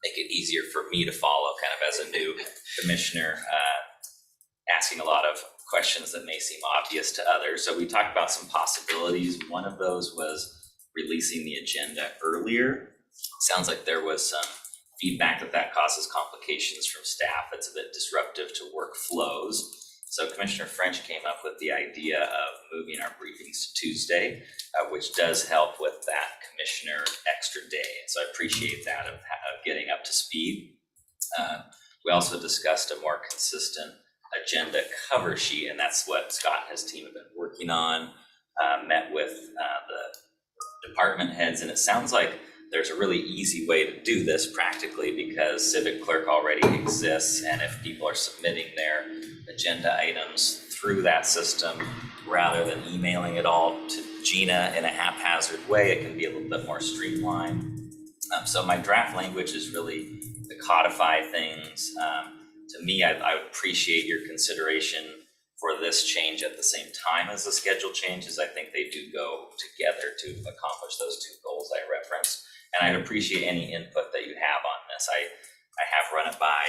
make it easier for me to follow kind of as a new commissioner, asking a lot of questions that may seem obvious to others. So we talked about some possibilities. One of those was releasing the agenda earlier. Sounds like there was some feedback that causes complications from staff. It's a bit disruptive to workflows. So Commissioner French came up with the idea of moving our briefings to Tuesday, which does help with that commissioner extra day. So I appreciate that of getting up to speed. We also discussed a more consistent agenda cover sheet, and that's what Scott and his team have been working on. Met with the department heads, and it sounds like there's a really easy way to do this practically because Civic Clerk already exists, and if people are submitting their agenda items through that system rather than emailing it all to Gina in a haphazard way, it can be a little bit more streamlined. So my draft language is really to codify things. To me, I would appreciate your consideration for this change at the same time as the schedule changes. I think they do go together to accomplish those two goals I referenced. And I'd appreciate any input that you have on this. I have run it by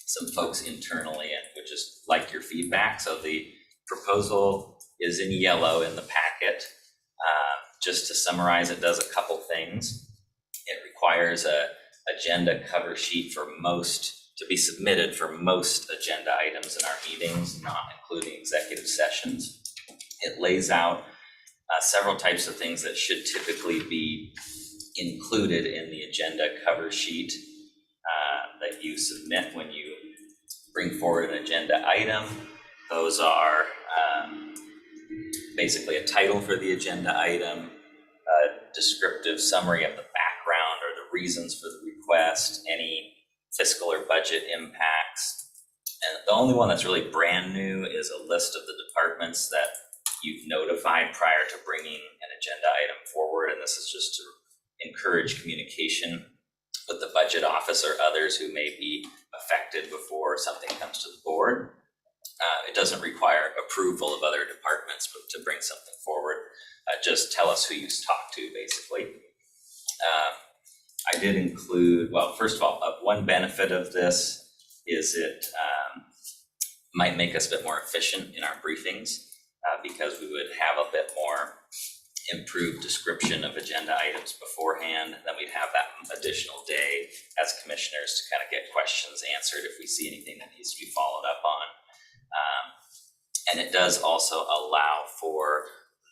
some folks internally and would just like your feedback. So the proposal is in yellow in the packet. Just to summarize, it does a couple things. It requires a agenda cover sheet for to be submitted for most agenda items in our meetings, not including executive sessions. It lays out several types of things that should typically be included in the agenda cover sheet that you submit when you bring forward an agenda item. Those are basically a title for the agenda item, a descriptive summary of the background or the reasons for the request, any fiscal or budget impacts. And the only one that's really brand new is a list of the departments that you've notified prior to bringing an agenda item forward. And this is just to encourage communication with the budget office or others who may be affected before something comes to the board. It doesn't require approval of other departments to bring something forward. Just tell us who you talked to, basically. I did include, well, first of all, one benefit of this is it might make us a bit more efficient in our briefings because we would have a bit more improved description of agenda items beforehand. Then we'd have that additional day as commissioners to kind of get questions answered if we see anything that needs to be followed up on. And it does also allow for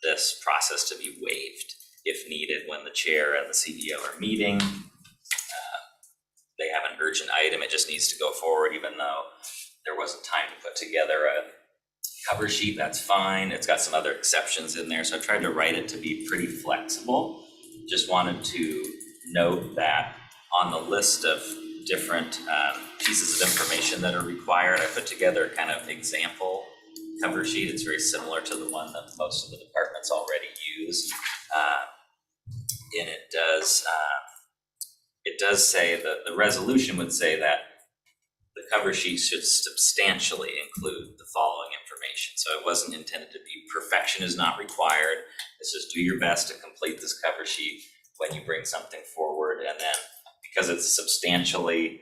this process to be waived if needed when the chair and the CEO are meeting. They have an urgent item, it just needs to go forward even though there wasn't time to put together a cover sheet, that's fine. It's got some other exceptions in there, so I tried to write it to be pretty flexible. Just wanted to note that on the list of different pieces of information that are required, I put together a kind of example cover sheet. It's very similar to the one that most of the departments already use. And it does say that the resolution would say that the cover sheet should substantially include the following information. So it wasn't intended to be perfection is not required. It's just do your best to complete this cover sheet when you bring something forward. And then because it's substantially,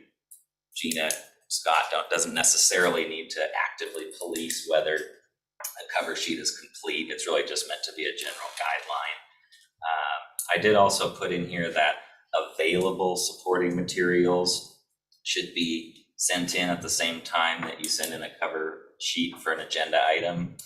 Gina, Scott doesn't necessarily need to actively police whether a cover sheet is complete. It's really just meant to be a general guideline. I did also put in here that available supporting materials should be sent in at the same time that you send in a cover sheet for an agenda item.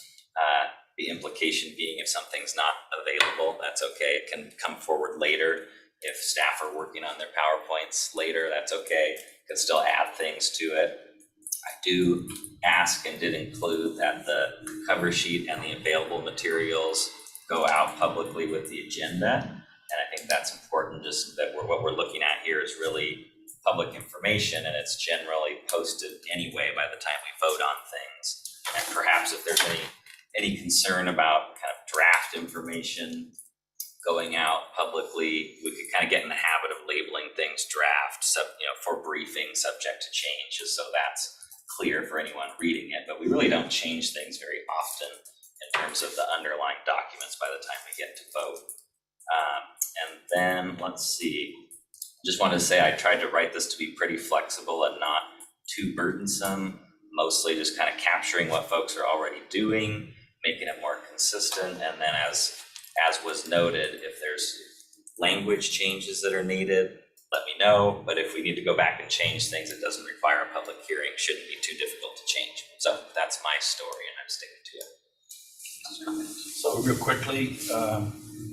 The implication being if something's not available, that's okay. It can come forward later. If staff are working on their PowerPoints later, that's okay. Can still add things to it. I do ask and did include that the cover sheet and the available materials go out publicly with the agenda. And I think that's important, just that what we're looking at here is really public information and it's generally posted anyway by the time we vote on things. And perhaps if there's any concern about kind of draft information going out publicly, we could kind of get in the habit of labeling things draft, for briefing, subject to change, just so that's clear for anyone reading it. But we really don't change things very often in terms of the underlying documents by the time we get to vote. And then, let's see, just wanted to say I tried to write this to be pretty flexible and not too burdensome, mostly just kind of capturing what folks are already doing, making it more consistent, and then as was noted, if there's language changes that are needed, let me know. But if we need to go back and change things, it doesn't require a public hearing, shouldn't be too difficult to change. So that's my story, and I'm sticking to it. So real quickly,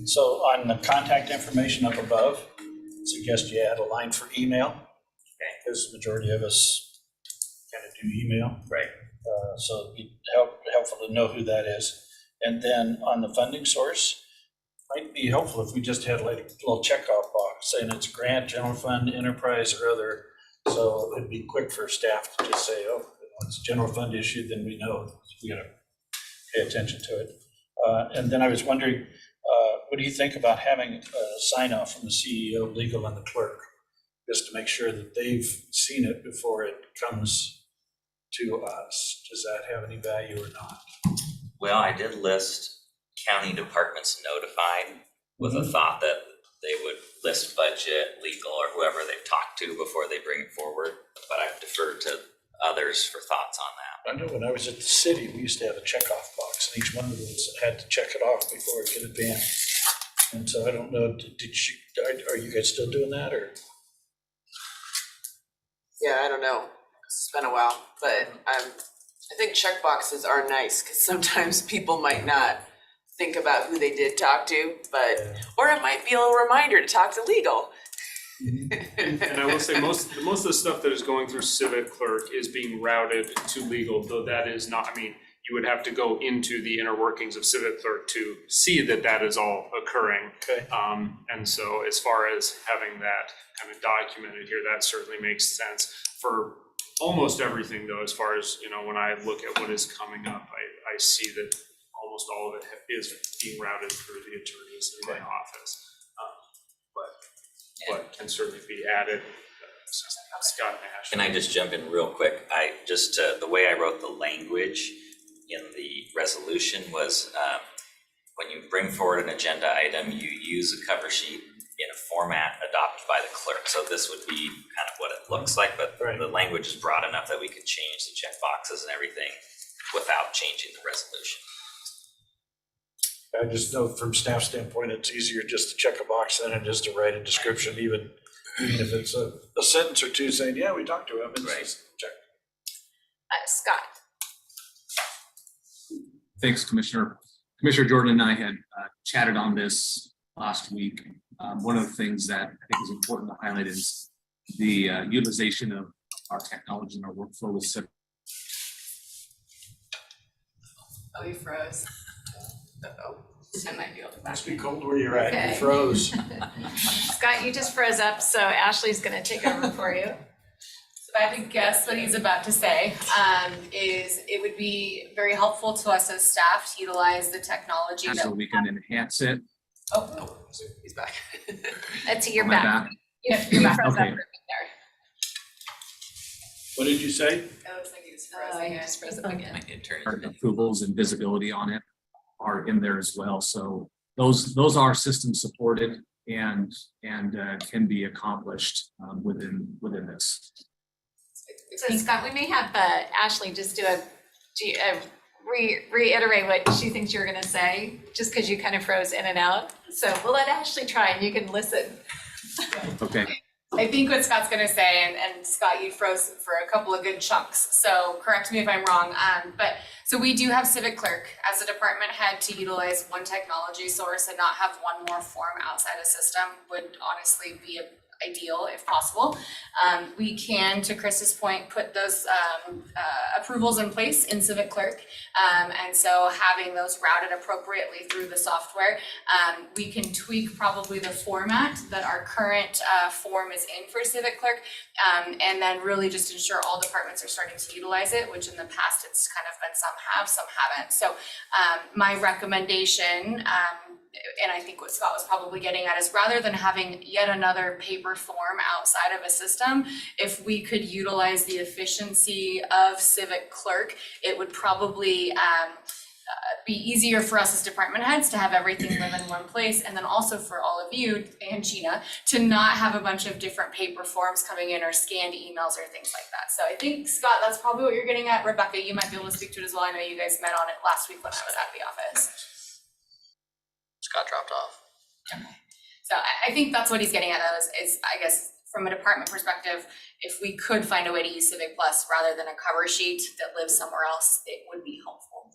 so on the contact information up above, suggest you add a line for email. Okay. Because the majority of us kind of do email. Right. So it'd be helpful to know who that is. And then on the funding source, might be helpful if we just had like a little checkoff box saying it's grant, general fund, enterprise, or other. So it'd be quick for staff to just say, oh, it's a general fund issue, then we know we gotta pay attention to it. And then I was wondering, what do you think about having a sign off from the CEO, legal, and the clerk, just to make sure that they've seen it before it comes to us? Does that have any value or not? Well, I did list county departments notified with a thought that they would list budget, legal, or whoever they've talked to before they bring it forward. But I've deferred to others for thoughts on that. I know when I was at the city, we used to have a checkoff box, and each one of us had to check it off before it could advance. And so I don't know, are you guys still doing that, or? Yeah, I don't know. It's been a while, but I think check boxes are nice because sometimes people might not think about who they did talk to, but or it might be a little reminder to talk to legal. And I will say most of the stuff that is going through civic clerk is being routed to legal, though that is not, I mean, you would have to go into the inner workings of civic clerk to see that that is all occurring. Okay. And so as far as having that kind of documented here, that certainly makes sense for almost everything though, as far as, when I look at what is coming up, I see that almost all of it is being routed through the attorneys in my office. But can certainly be added. Scott Nash. Can I just jump in real quick? The way I wrote the language in the resolution was when you bring forward an agenda item, you use a cover sheet in a format adopted by the clerk. So this would be kind of what it looks like, but the language is broad enough that we could change the check boxes and everything without changing the resolution. I just know from staff standpoint, it's easier just to check a box than it is to write a description, even if it's a sentence or two saying, yeah, we talked to him. It's just check. Scott. Thanks, Commissioner. Commissioner Jordan and I had chatted on this last week. One of the things that I think is important to highlight is the utilization of our technology and our workflow with civic. Oh, you froze. Uh-oh. I might be able to. Must be cold where you're at. Okay. You froze. Scott, you just froze up, so Ashley's gonna take over for you. So I think guess what he's about to say, is it would be very helpful to us as staff to utilize the technology So we can enhance it. Oh, he's back. That's your Am I back. back? Yeah, you're back. Okay. There. What did you say? It looks like he was frozen. I just froze up again. Our approvals and visibility on it are in there as well. So those are system supported and can be accomplished within this. So Scott, we may have Ashley just reiterate what she thinks you're gonna say, just because you kind of froze in and out. So we'll let Ashley try and you can listen. Okay. I think what Scott's gonna say, and Scott, you froze for a couple of good chunks, so correct me if I'm wrong, but so we do have civic clerk as a department head to utilize one technology source and not have one more form outside a system would honestly be ideal if possible. We can, to Chris's point, put those approvals in place in civic clerk, and so having those routed appropriately through the software, we can tweak probably the format that our current form is in for civic clerk, and then really just ensure all departments are starting to utilize it, which in the past it's kind of been some have, some haven't. So my recommendation and I think what Scott was probably getting at is rather than having yet another paper form outside of a system, if we could utilize the efficiency of Civic Clerk, it would probably be easier for us as department heads to have everything live in one place, and then also for all of you and Gina to not have a bunch of different paper forms coming in or scanned emails or things like that. So I think, Scott, that's probably what you're getting at. Rebecca, you might be able to speak to it as well. I know you guys met on it last week when I was at the office. Scott dropped off. So I think that's what he's getting at, is I guess from a department perspective, if we could find a way to use Civic Plus rather than a cover sheet that lives somewhere else, it would be helpful.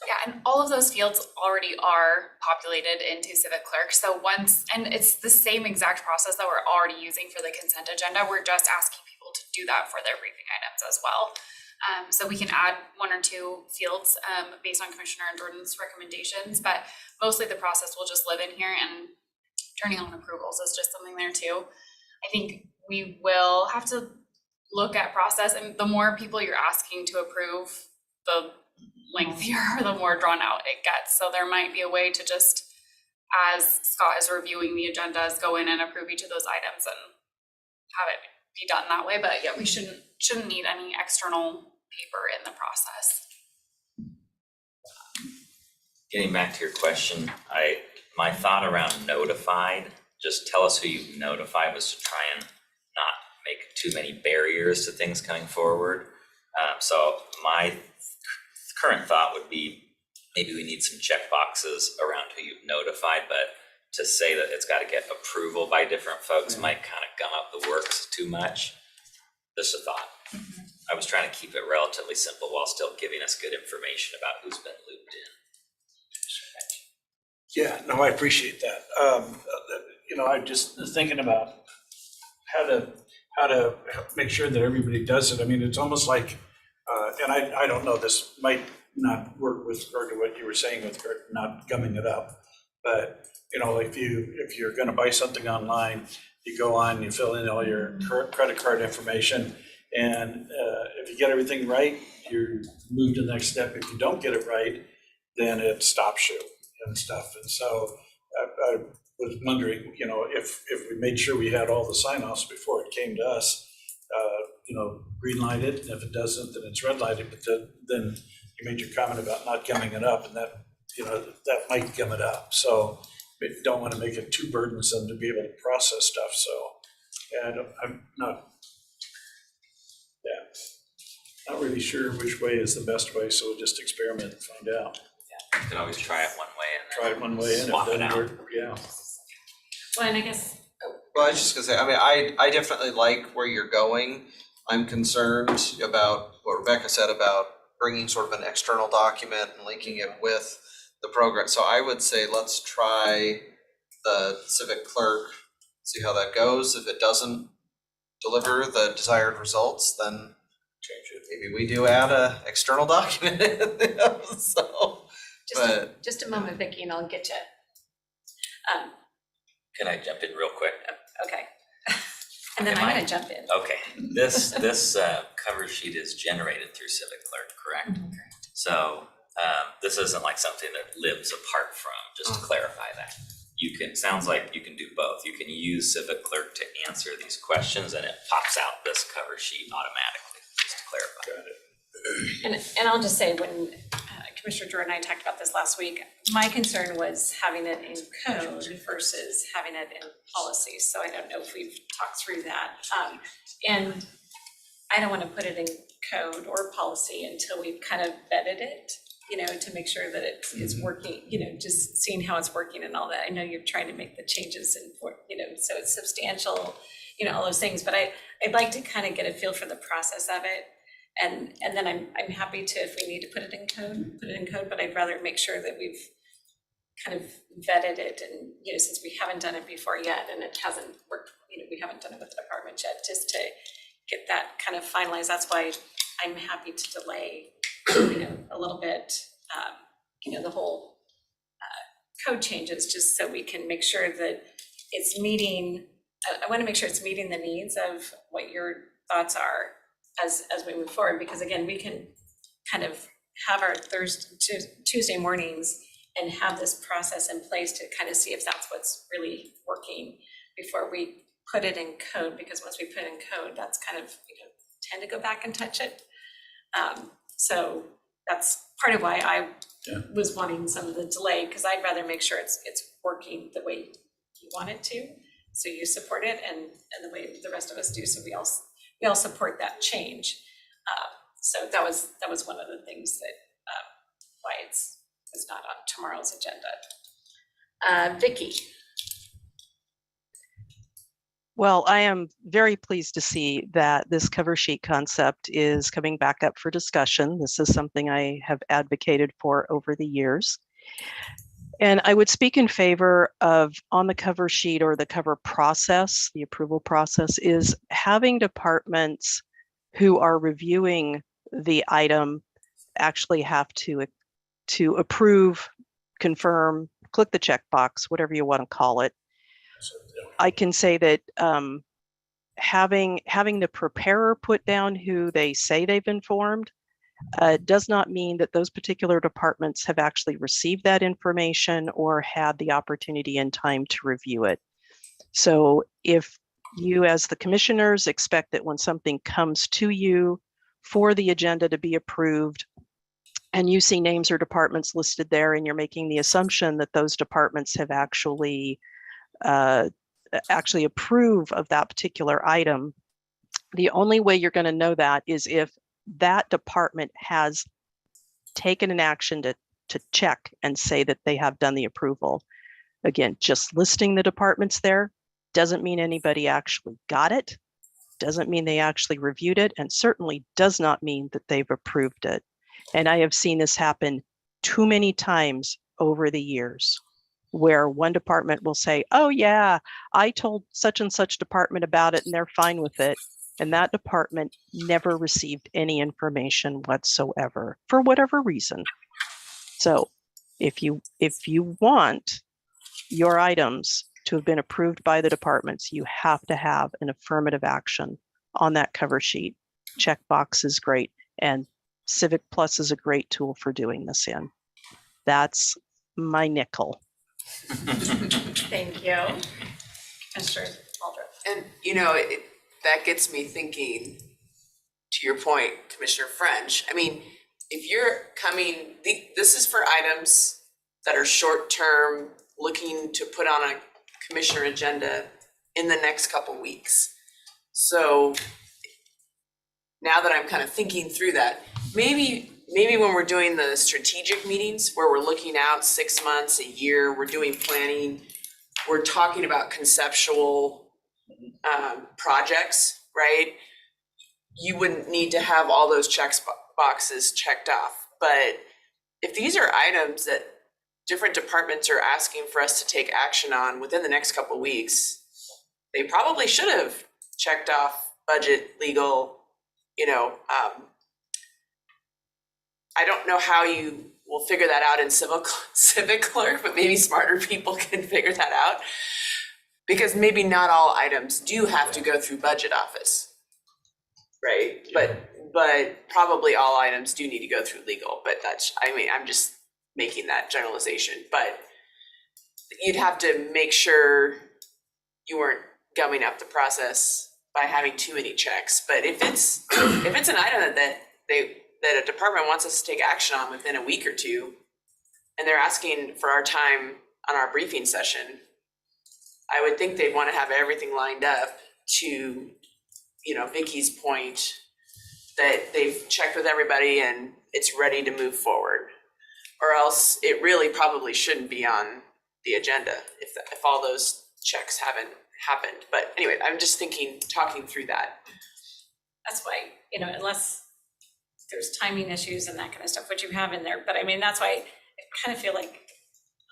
Yeah, and all of those fields already are populated into Civic Clerk. So and it's the same exact process that we're already using for the consent agenda. We're just asking people to do that for their briefing items as well. So we can add 1 or 2 fields based on Commissioner and Jordan's recommendations, but mostly the process will just live in here, and turning on approvals is just something there too. I think we will have to look at process, and the more people you're asking to approve, the lengthier or the more drawn out it gets. So there might be a way to just, as Scott is reviewing the agendas, go in and approve each of those items and have it be done that way. But yeah, we shouldn't need any external paper in the process. Getting back to your question, my thought around notified, just tell us who you notified, was to try and not make too many barriers to things coming forward. So my current thought would be maybe we need some check boxes around who you've notified, but to say that it's got to get approval by different folks might kind of gum up the works too much. Just a thought. I was trying to keep it relatively simple while still giving us good information about who's been looped in. Yeah, no, I appreciate that. I'm just thinking about how to make sure that everybody does it. I mean, it's almost like, and I don't know, this might not work with regard to what you were saying with regard to not gumming it up, but if you're going to buy something online, you go on, you fill in all your credit card information, and if you get everything right, you move to the next step. If you don't get it right, then it stops you and stuff. And so I was wondering, if we made sure we had all the sign-offs before it came to us, green light it, and if it doesn't, then it's red lighted. But then you made your comment about not gumming it up, and that might gum it up. So we don't want to make it too burdensome to be able to process stuff. So I'm not really sure which way is the best way. So we'll just experiment and find out. Yeah, you can always try it one way and try it one way and swap it out. Well, and I guess. Well, I was just gonna say, I mean, I definitely like where you're going. I'm concerned about what Rebecca said about bringing sort of an external document and linking it with the program. So I would say, let's try the Civic Clerk, see how that goes. If it doesn't deliver the desired results, then change it. Maybe we do add a external document. So, Just a moment, Vicki, and I'll get you. Can I jump in real quick? Okay. And then I'm gonna jump in. Okay, this cover sheet is generated through Civic Clerk, correct? So this isn't like something that lives apart from, just to clarify that. Sounds like you can do both. You can use Civic Clerk to answer these questions, and it pops out this cover sheet automatically, just to clarify. And I'll just say, when Commissioner Jordan and I talked about this last week, my concern was having it in code versus having it in policy. So I don't know if we've talked through that. And I don't want to put it in code or policy until we've kind of vetted it, to make sure that it is working, just seeing how it's working and all that. I know you're trying to make the changes and, so it's substantial, all those things, but I'd like to kind of get a feel for the process of it. And then I'm happy to, if we need to put it in code, but I'd rather make sure that we've kind of vetted it, and since we haven't done it before yet and it hasn't worked, we haven't done it with the department yet, just to get that kind of finalized. That's why I'm happy to delay a little bit, the whole code changes, just so we can make sure that it's meeting, I want to make sure it's meeting the needs of what your thoughts are as we move forward, because again, we can kind of have our Tuesday mornings and have this process in place to kind of see if that's what's really working before we put it in code, because once we put it in code, that's kind of, tend to go back and touch it. So that's part of why I was wanting some of the delay, because I'd rather make sure it's working the way you want it to. So you support it and the way the rest of us do. So we all support that change. So that was one of the things that why it's not on tomorrow's agenda. Vicky. Well, I am very pleased to see that this cover sheet concept is coming back up for discussion. This is something I have advocated for over the years. And I would speak in favor of, on the cover sheet or the cover process, the approval process, is having departments who are reviewing the item actually have to approve, confirm, click the checkbox, whatever you want to call it. I can say that having the preparer put down who they say they've informed does not mean that those particular departments have actually received that information or had the opportunity and time to review it. So if you as the commissioners expect that when something comes to you for the agenda to be approved, and you see names or departments listed there and you're making the assumption that those departments have actually approve of that particular item, the only way you're going to know that is if that department has taken an action to check and say that they have done the approval. Again, just listing the departments there doesn't mean anybody actually got it, doesn't mean they actually reviewed it, and certainly does not mean that they've approved it. And I have seen this happen too many times over the years, where one department will say, oh yeah, I told such and such department about it and they're fine with it. And that department never received any information whatsoever for whatever reason. So if you want your items to have been approved by the departments, you have to have an affirmative action on that cover sheet. Checkbox is great, and Civic Plus is a great tool for doing this in. That's my nickel. Thank you. Commissioner Aldrich. And that gets me thinking, to your point, Commissioner French, I mean, if you're coming, this is for items that are short-term, looking to put on a commissioner agenda in the next couple weeks. So now that I'm kind of thinking through that, maybe when we're doing the strategic meetings where we're looking out 6 months, a year, we're doing planning, we're talking about conceptual projects, right? You wouldn't need to have all those boxes checked off. But if these are items that different departments are asking for us to take action on within the next couple of weeks, they probably should have checked off budget, legal, I don't know how you will figure that out in civic clerk, but maybe smarter people can figure that out. Because maybe not all items do have to go through budget office, right? But probably all items do need to go through legal, but I'm just making that generalization. But you'd have to make sure you weren't gumming up the process by having too many checks. But if it's an item that a department wants us to take action on within a week or two, and they're asking for our time on our briefing session, I would think they'd want to have everything lined up to, Vicky's point, that they've checked with everybody and it's ready to move forward. Or else it really probably shouldn't be on the agenda if all those checks haven't happened. But anyway, I'm just talking through that. That's why, unless there's timing issues and that kind of stuff, which you have in there. But I mean, that's why I kind of feel like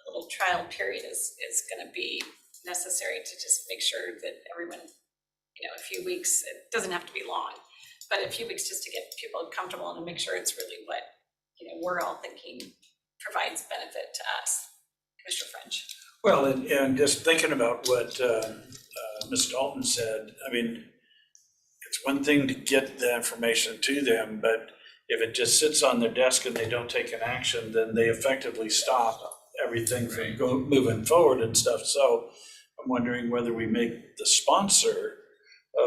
a little trial period is going to be necessary to just make sure that everyone, a few weeks, it doesn't have to be long, but a few weeks just to get people comfortable and to make sure it's really what, we're all thinking provides benefit to us. Commissioner French. Well, and just thinking about what Ms. Dalton said, I mean, it's one thing to get the information to them, but if it just sits on their desk and they don't take an action, then they effectively stop everything from moving forward and stuff. So I'm wondering whether we make the sponsor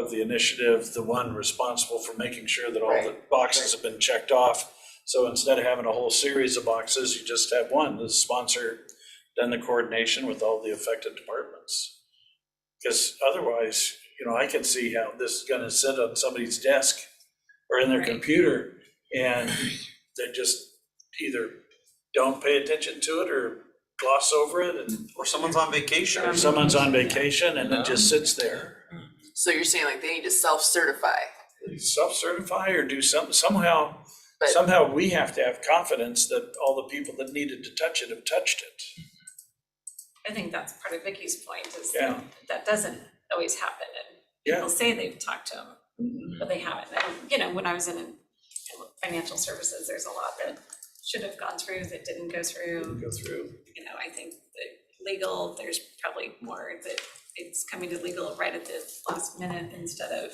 of the initiative the one responsible for making sure that all the boxes have been checked off. So instead of having a whole series of boxes, you just have one, the sponsor, then the coordination with all the affected departments. Because otherwise, I can see how this is gonna sit on somebody's desk or in their computer, and they just either don't pay attention to it or gloss over it, and Or someone's on vacation. or someone's on vacation and it just sits there. So you're saying like they need to self-certify? Self-certify or do something, somehow we have to have confidence that all the people that needed to touch it have touched it. I think that's part of Vicky's point is Yeah. that doesn't always happen. And people say they've talked to them, but they haven't. And, when I was in financial services, there's a lot that should have gone through that didn't go through. I think that legal, there's probably more that it's coming to legal right at the last minute instead of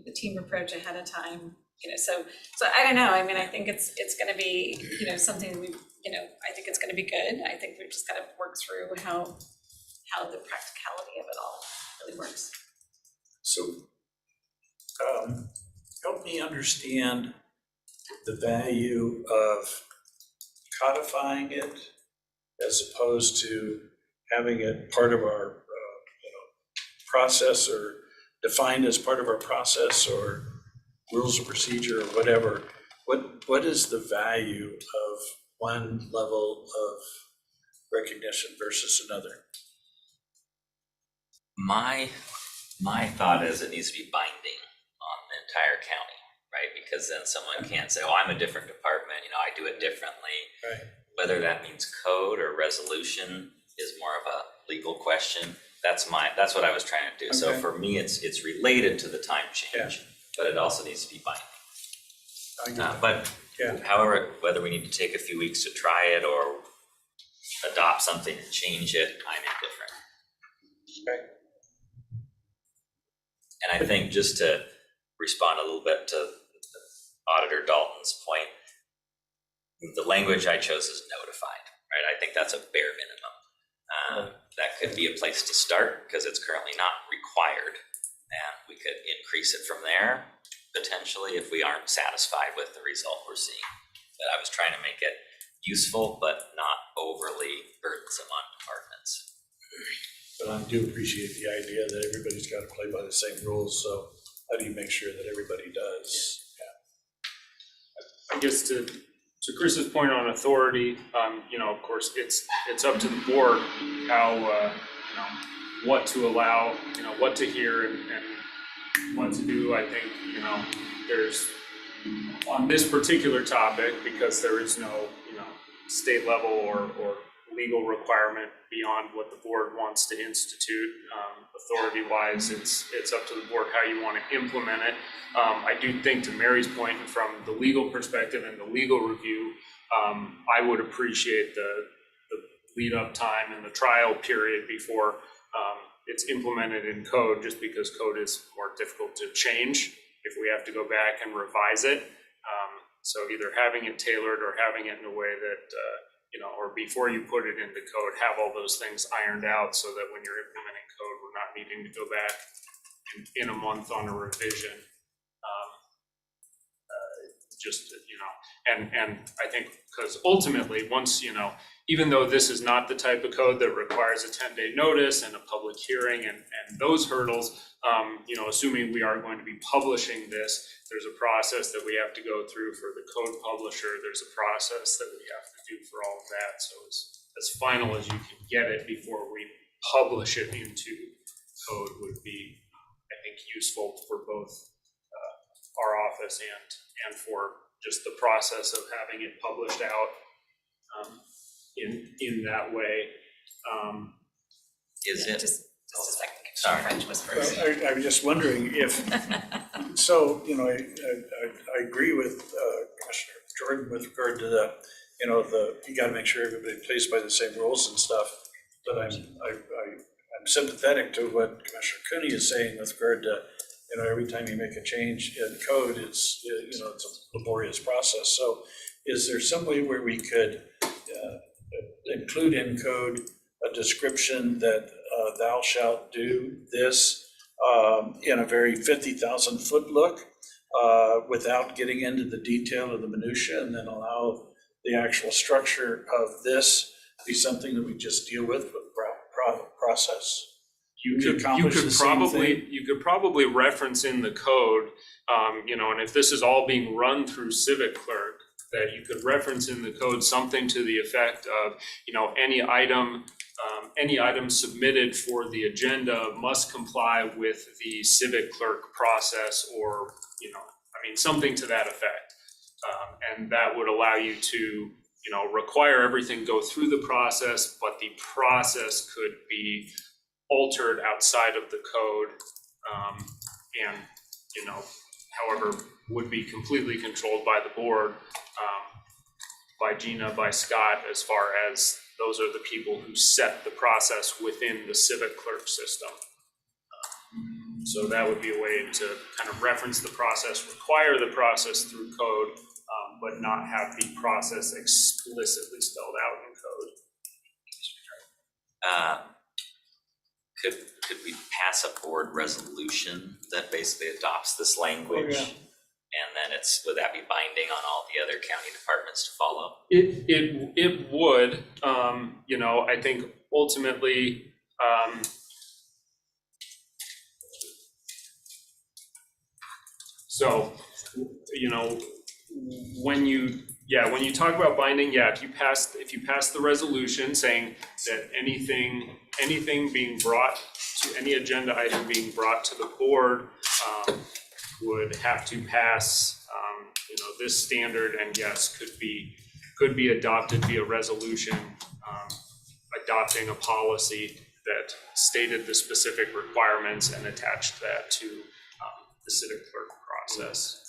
the team approach ahead of time. So I don't know. I mean, I think it's gonna be, something we, I think it's gonna be good. I think we've just gotta work through how the practicality of it all really works. So, help me understand the value of codifying it as opposed to having it part of our, process or defined as part of our process or rules of procedure or whatever. What is the value of one level of recognition versus another? My thought is it needs to be binding on the entire county, right? Because then someone can't say, oh, I'm a different department, I do it differently. Right. Whether that means code or resolution is more of a legal question. That's what I was trying to do. So for me, it's related to the time change, but it also needs to be binding. But however, whether we need to take a few weeks to try it or adopt something and change it, I'm indifferent. Okay. And I think just to respond a little bit to Auditor Dalton's point, the language I chose is notified, right? I think that's a bare minimum. That could be a place to start because it's currently not required. And we could increase it from there, potentially, if we aren't satisfied with the result we're seeing. But I was trying to make it useful, but not overly burdensome on departments. But I do appreciate the idea that everybody's got to play by the same rules, so how do you make sure that everybody does? I guess to Chris's point on authority, of course, it's up to the board how, what to allow, what to hear and what to do. I think, there's, on this particular topic, because there is no, state level or legal requirement beyond what the board wants to institute, authority-wise, it's up to the board how you want to implement it. I do think, to Mary's point, from the legal perspective and the legal review, I would appreciate the lead-up time and the trial period before it's implemented in code, just because code is more difficult to change if we have to go back and revise it. So either having it tailored or having it in a way that or before you put it into code, have all those things ironed out so that when you're implementing code, we're not needing to go back in a month on a revision. And I think, because ultimately, once, even though this is not the type of code that requires a 10-day notice and a public hearing and those hurdles, assuming we are going to be publishing this, there's a process that we have to go through for the code publisher. There's a process that we have to do for all of that. So as final as you can get it before we publish it into code would be, I think, useful for both our office and for just the process of having it published out in that way. Is it? Just a second. Sorry. French was first. I was just wondering if, so, I agree with Commissioner Jordan with regard to the, you gotta make sure everybody plays by the same rules and stuff. But I'm sympathetic to what Commissioner Cooney is saying with regard to, every time you make a change in code, it's a laborious process. So is there some way where we could include in code a description that thou shalt do this in a very 50,000-foot look without getting into the detail of the minutia, and then allow the actual structure of this to be something that we just deal with process. You We could accomplish the same thing. you could probably reference in the code, and if this is all being run through Civic Clerk, that you could reference in the code something to the effect of, any item submitted for the agenda must comply with the Civic Clerk process, or, something to that effect. And that would allow you to, require everything go through the process, but the process could be altered outside of the code, and, however, would be completely controlled by the board, by Gina, by Scott, as far as those are the people who set the process within the Civic Clerk system. So that would be a way to kind of reference the process, require the process through code, but not have the process explicitly spelled out in code. Could we pass a board resolution that basically adopts this language? Oh, yeah. And then would that be binding on all the other county departments to follow? It would, I think ultimately, so, when you talk about binding, if you pass the resolution saying that anything being brought to, any agenda item being brought to the board, would have to pass, this standard, and yes, could be adopted via resolution, adopting a policy that stated the specific requirements and attached that to the Civic Clerk process.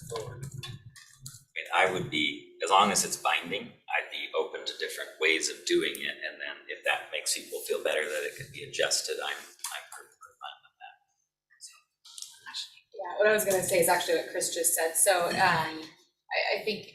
I would be, as long as it's binding, I'd be open to different ways of doing it, and then if that makes people feel better that it could be adjusted, I'm perfectly fine with that. Yeah, what I was gonna say is actually what Chris just said. So I think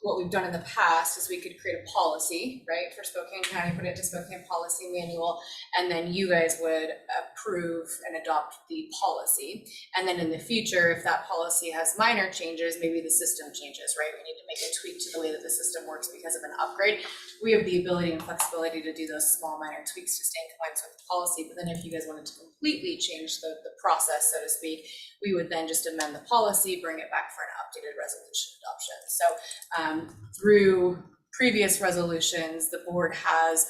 what we've done in the past is we could create a policy, right, for Spokane County, put it into Spokane Policy Manual, and then you guys would approve and adopt the policy. And then in the future, if that policy has minor changes, maybe the system changes, right? We need to make a tweak to the way that the system works because of an upgrade. We have the ability and flexibility to do those small minor tweaks to stay in compliance with the policy. But then if you guys wanted to completely change the process, so to speak, we would then just amend the policy, bring it back for an updated resolution adoption. So through previous resolutions, the board has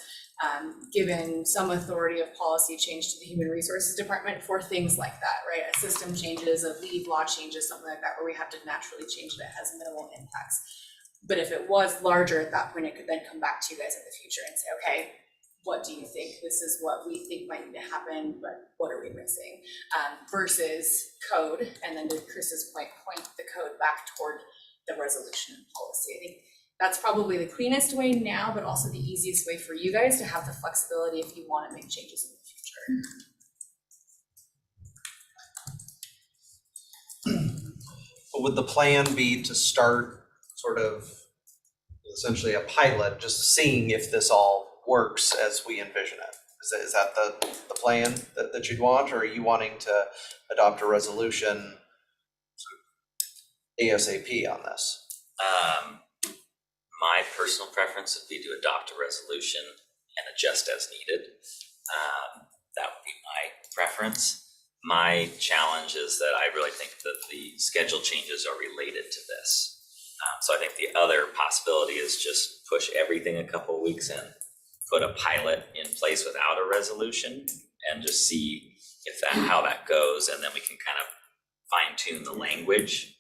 given some authority of policy change to the Human Resources Department for things like that, right? A system changes, a leave law changes, something like that, where we have to naturally change it. It has minimal impacts. But if it was larger at that point, it could then come back to you guys in the future and say, okay, what do you think? This is what we think might need to happen, but what are we missing? Versus code, and then to Chris's point the code back toward the resolution and policy. I think that's probably the cleanest way now, but also the easiest way for you guys to have the flexibility if you want to make changes in the future. Would the plan be to start sort of essentially a pilot, just seeing if this all works as we envision it? Is that the plan that you'd want, or are you wanting to adopt a resolution ASAP on this? My personal preference would be to adopt a resolution and adjust as needed. That would be my preference. My challenge is that I really think that the schedule changes are related to this. So I think the other possibility is just push everything a couple of weeks and put a pilot in place without a resolution and just see how that goes, and then we can kind of fine tune the language.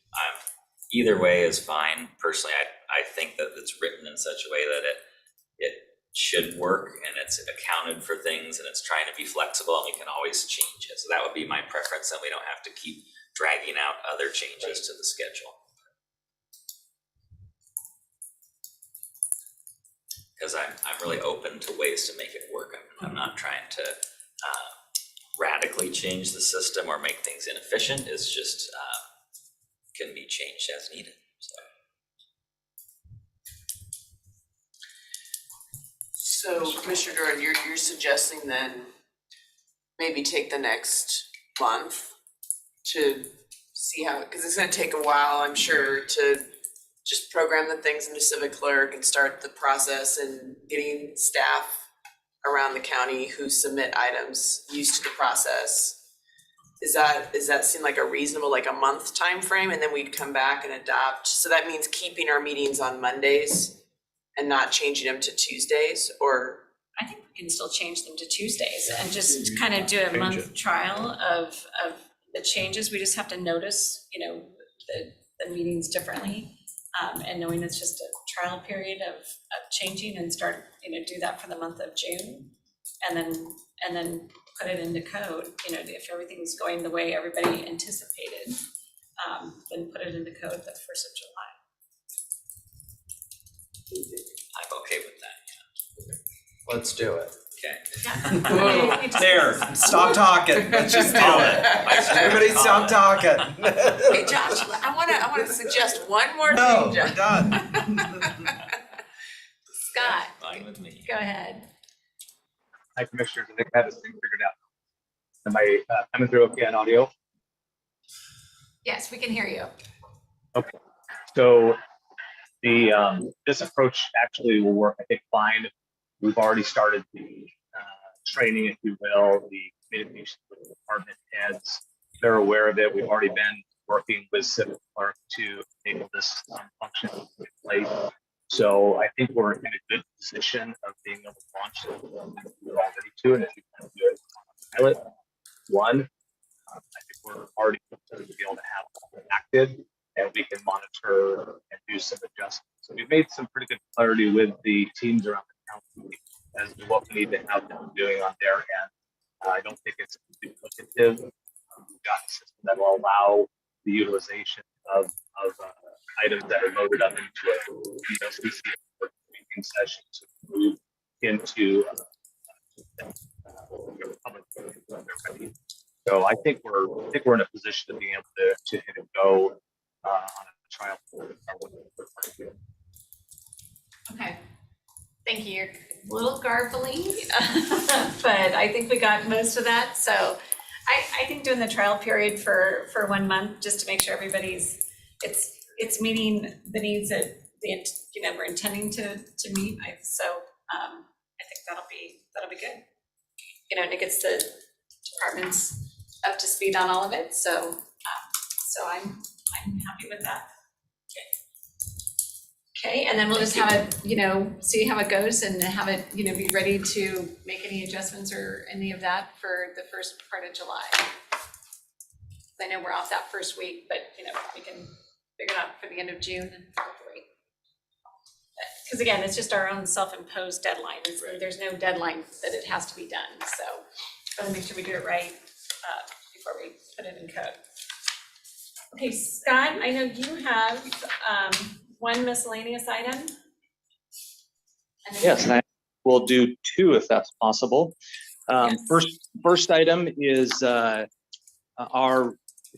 Either way is fine. Personally, I think that it's written in such a way that it should work, and it's accounted for things, and it's trying to be flexible, and we can always change it. So that would be my preference, and we don't have to keep dragging out other changes to the schedule. Because I'm really open to ways to make it work. I'm not trying to radically change the system or make things inefficient. It's just can be changed as needed. So Commissioner Doran, you're suggesting then maybe take the next month to see how, because it's gonna take a while, I'm sure, to just program the things into Civic Clerk and start the process and getting staff around the county who submit items used to the process. Does that seem like a reasonable, like a month time frame, and then we'd come back and adopt? So that means keeping our meetings on Mondays and not changing them to Tuesdays, or? I think we can still change them to Tuesdays and just kind of do a month trial of the changes. We just have to notice, you know, the meetings differently. And knowing it's just a trial period of changing and start, you know, do that for the month of June. And then put it into code, you know, if everything's going the way everybody anticipated, then put it into code the 1st of July. I'm okay with that. Let's do it. Okay. There, stop talking. Let's just do it. Everybody stop talking. Hey, Josh, I wanna suggest one more thing, No, Josh. we're done. Scott, Fine with me. go ahead. Hi, Commissioners. I think I have this thing figured out. Am I coming through okay on audio? Yes, we can hear you. Okay. So the this approach actually will work, I think, fine. We've already started the training, if you will, the communication with the department heads. They're aware of it. We've already been working with Civic Clerk to enable this function in place. So I think we're in a good position of being able to launch it. We're all ready to, and if you can do it on pilot, one, I think we're already prepared to be able to have it active, and we can monitor and do some adjustments. So we've made some pretty good clarity with the teams around the county as to what we need to have them doing on their end. I don't think it's duplicative. We've got a system that will allow the utilization of items that are loaded up into a CC meeting session to move into public. So I think we're in a position to be able to hit and go on a trial. Okay. Thank you. You're a little garbly, but I think we got most of that. So I think doing the trial period for 1 month, just to make sure everybody's, it's meeting the needs that we're intending to meet. So I think that'll be good. You know, and it gets the departments up to speed on all of it. So I'm happy with that. Okay, and then we'll just have it, you know, see how it goes and have it, you know, be ready to make any adjustments or any of that for the first part of July. I know we're off that first week, but you know, we can figure it out for the end of June and February. Because again, it's just our own self-imposed deadline. There's no deadline that it has to be done. So gotta make sure we do it right before we put it in code. Okay, Scott, I know you have one miscellaneous item. Yes, and I will do two if that's possible. Yes. First item is if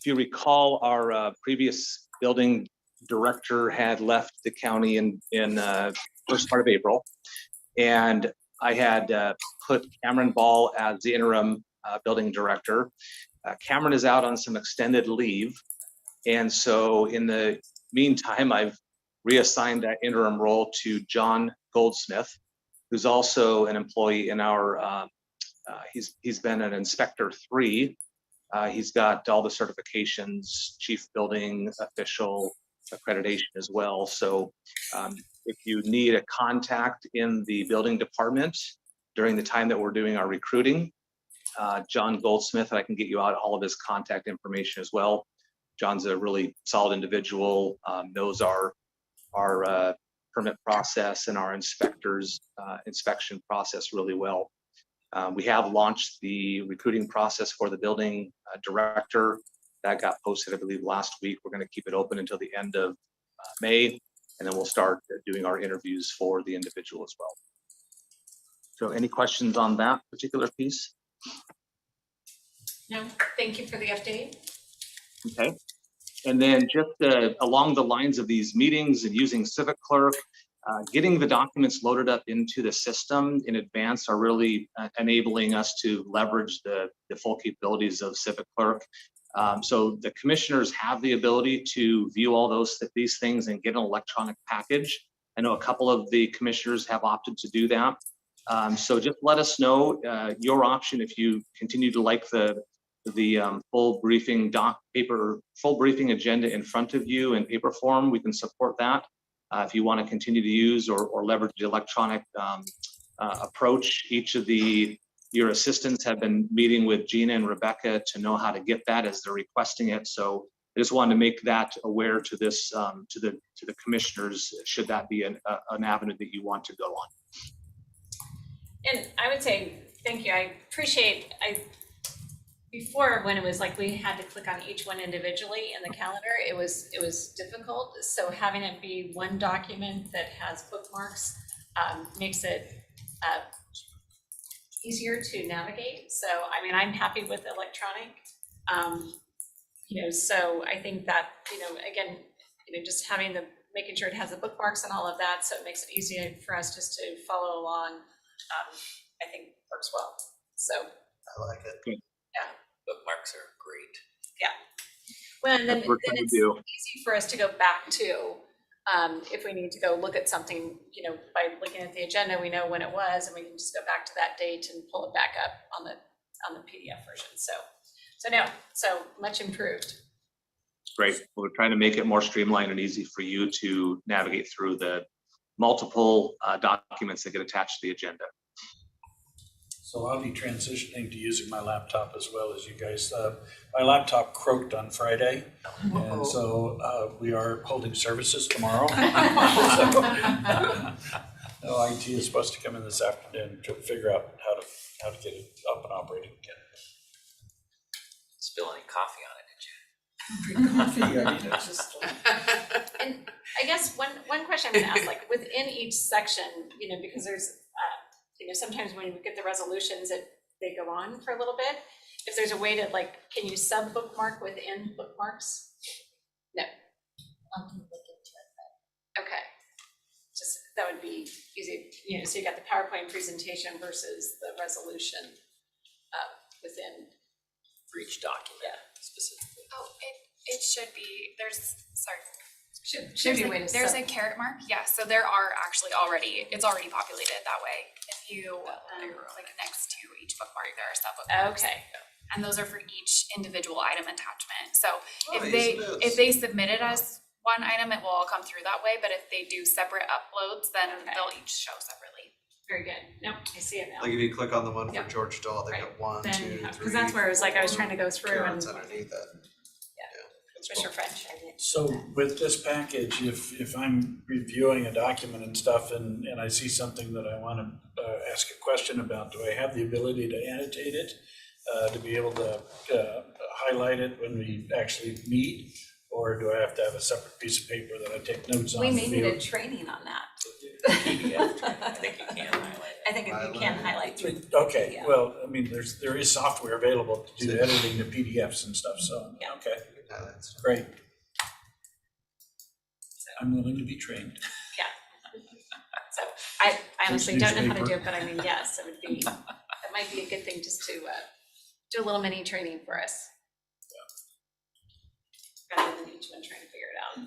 you recall, our previous building director had left the county in first part of April, and I had put Cameron Ball as the interim building director. Cameron is out on some extended leave, and so in the meantime, I've reassigned that interim role to John Goldsmith, who's also an employee in our, he's been an Inspector 3. He's got all the certifications, chief building official accreditation as well. So if you need a contact in the building department during the time that we're doing our recruiting, John Goldsmith, I can get you out all of his contact information as well. John's a really solid individual, knows our permit process and our inspectors inspection process really well. We have launched the recruiting process for the building director. That got posted, I believe, last week. We're going to keep it open until the end of May, and then we'll start doing our interviews for the individual as well. So any questions on that particular piece? No, thank you for the update. Okay. And then just along the lines of these meetings and using Civic Clerk, Getting the documents loaded up into the system in advance are really enabling us to leverage the full capabilities of Civic Clerk. So the commissioners have the ability to view all these things and get an electronic package. I know a couple of the commissioners have opted to do that. So just let us know your option if you continue to like the full briefing full briefing agenda in front of you in paper form. We can support that. If you want to continue to use or leverage the electronic approach, each of your assistants have been meeting with Gina and Rebecca to know how to get that as they're requesting it. So I just wanted to make that aware to this to the commissioners, should that be an avenue that you want to go on. And I would say, thank you, I appreciate, before when it was like we had to click on each one individually in the calendar, it was difficult. So having it be one document that has bookmarks makes it easier to navigate. So, I mean, I'm happy with electronic. So I think that, again, just making sure it has the bookmarks and all of that, so it makes it easier for us just to follow along, I think works well. So. I like it. Yeah. Bookmarks are great. Yeah. Well, and then it's do. easy for us to go back to, if we need to go look at something, by looking at the agenda, we know when it was, and we can just go back to that date and pull it back up on the PDF version. So much improved. Great. We're trying to make it more streamlined and easy for you to navigate through the multiple documents that get attached to the agenda. So I'll be transitioning to using my laptop as well as you guys. My laptop croaked on Friday, and so we are holding services tomorrow. So, IT is supposed to come in this afternoon to figure out how to get it up and operating again. Spill any coffee on it, did you? Drink coffee, I mean, it's just. And I guess one question I'm gonna ask, like within each section, because there's, sometimes when we get the resolutions, they go on for a little bit. If there's a way to can you sub bookmark within bookmarks? No. Okay. Just, that would be easy, so you got the PowerPoint presentation versus the resolution within. For each document specifically. Oh, it should be, sorry. Should be a way to There's sub. a caret mark, yeah, so there are actually it's already populated that way. If you, next to each bookmark, there are sub bookmarks. Okay. And those are for each individual item attachment. So Nice, if they submit it as one item, it will all come through that way, but if they do separate uploads, then they'll each show separately. Very good. Nope, I see it now. Like if you click on the one for Yep. George Dahl, they got 1, 2, 3. Because that's where it was I was trying to go through and. Carrots underneath that. Mr. French. So with this package, if I'm reviewing a document and stuff and I see something that I want to ask a question about, do I have the ability to annotate it? To be able to highlight it when we actually meet? Or do I have to have a separate piece of paper that I take notes on? We may need a training on that. I think you can highlight it. I think you can highlight. Okay, Yeah. well, I mean, there is software available to do editing the PDFs and stuff, so, okay, great. I'm willing to be trained. Yeah. So I honestly don't know how to do it, but I mean, yes, that might be a good thing just to do a little mini training for us. Rather than each one trying to figure it out.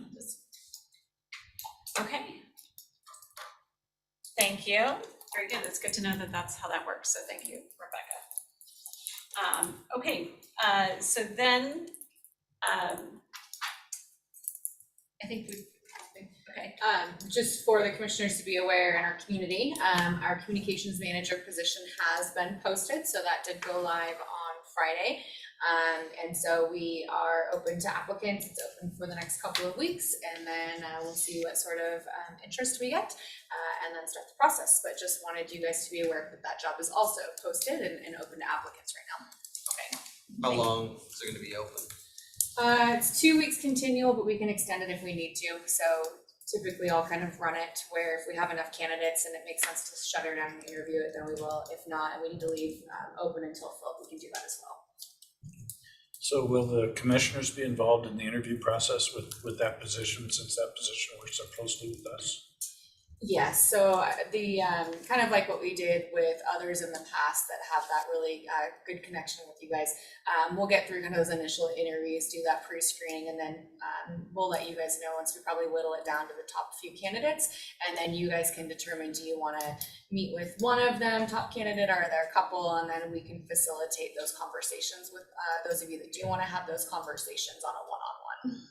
Okay. Thank you. Very good. It's good to know that that's how that works. So thank you, Rebecca. Okay, so then I think okay. Just for the commissioners to be aware in our community, our communications manager position has been posted, so that did go live on Friday. And so we are open to applicants. It's open for the next couple of weeks, and then we'll see what sort of interest we get, and then start the process. But just wanted you guys to be aware that that job is also posted and open to applicants right now. Okay. How long is it gonna be open? It's 2 weeks continual, but we can extend it if we need to. So typically I'll kind of run it where if we have enough candidates and it makes sense to shut her down and interview it, then we will. If not, and we need to leave open until filled, we can do that as well. So will the commissioners be involved in the interview process with that position, since that position works so closely with us? Yes, so the kind of like what we did with others in the past that have that really good connection with you guys. We'll get through kind of those initial interviews, do that pre-screening, and then we'll let you guys know once we probably whittle it down to the top few candidates. And then you guys can determine, do you want to meet with one of them, top candidate, or are there a couple? And then we can facilitate those conversations with those of you that do want to have those conversations on a one-on-one.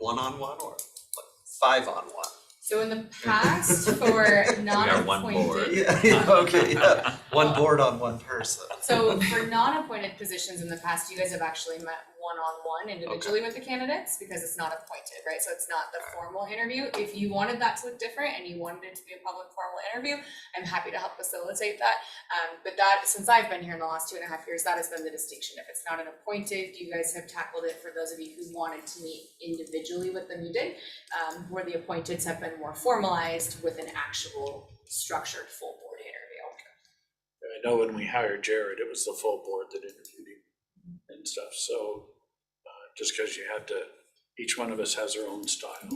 One-on-one or like 5-on-1? So in the past, for are one board. non-appointed. Yeah, okay, yeah. One board on one person. So for non-appointed positions in the past, you guys have actually met one-on-one individually with the candidates because it's not appointed, right? So it's not the formal interview. If you wanted that to look different and you wanted it to be a public formal interview, I'm happy to help facilitate that. But that, since I've been here in the last 2.5 years, that has been the distinction. If it's not an appointed, you guys have tackled it for those of you who wanted to meet individually with them, you did. Where the appointeds have been more formalized with an actual structured full board interview. I know when we hired Jared, it was the full board that interviewed him and stuff, so just because you had to, each one of us has our own style. Yeah,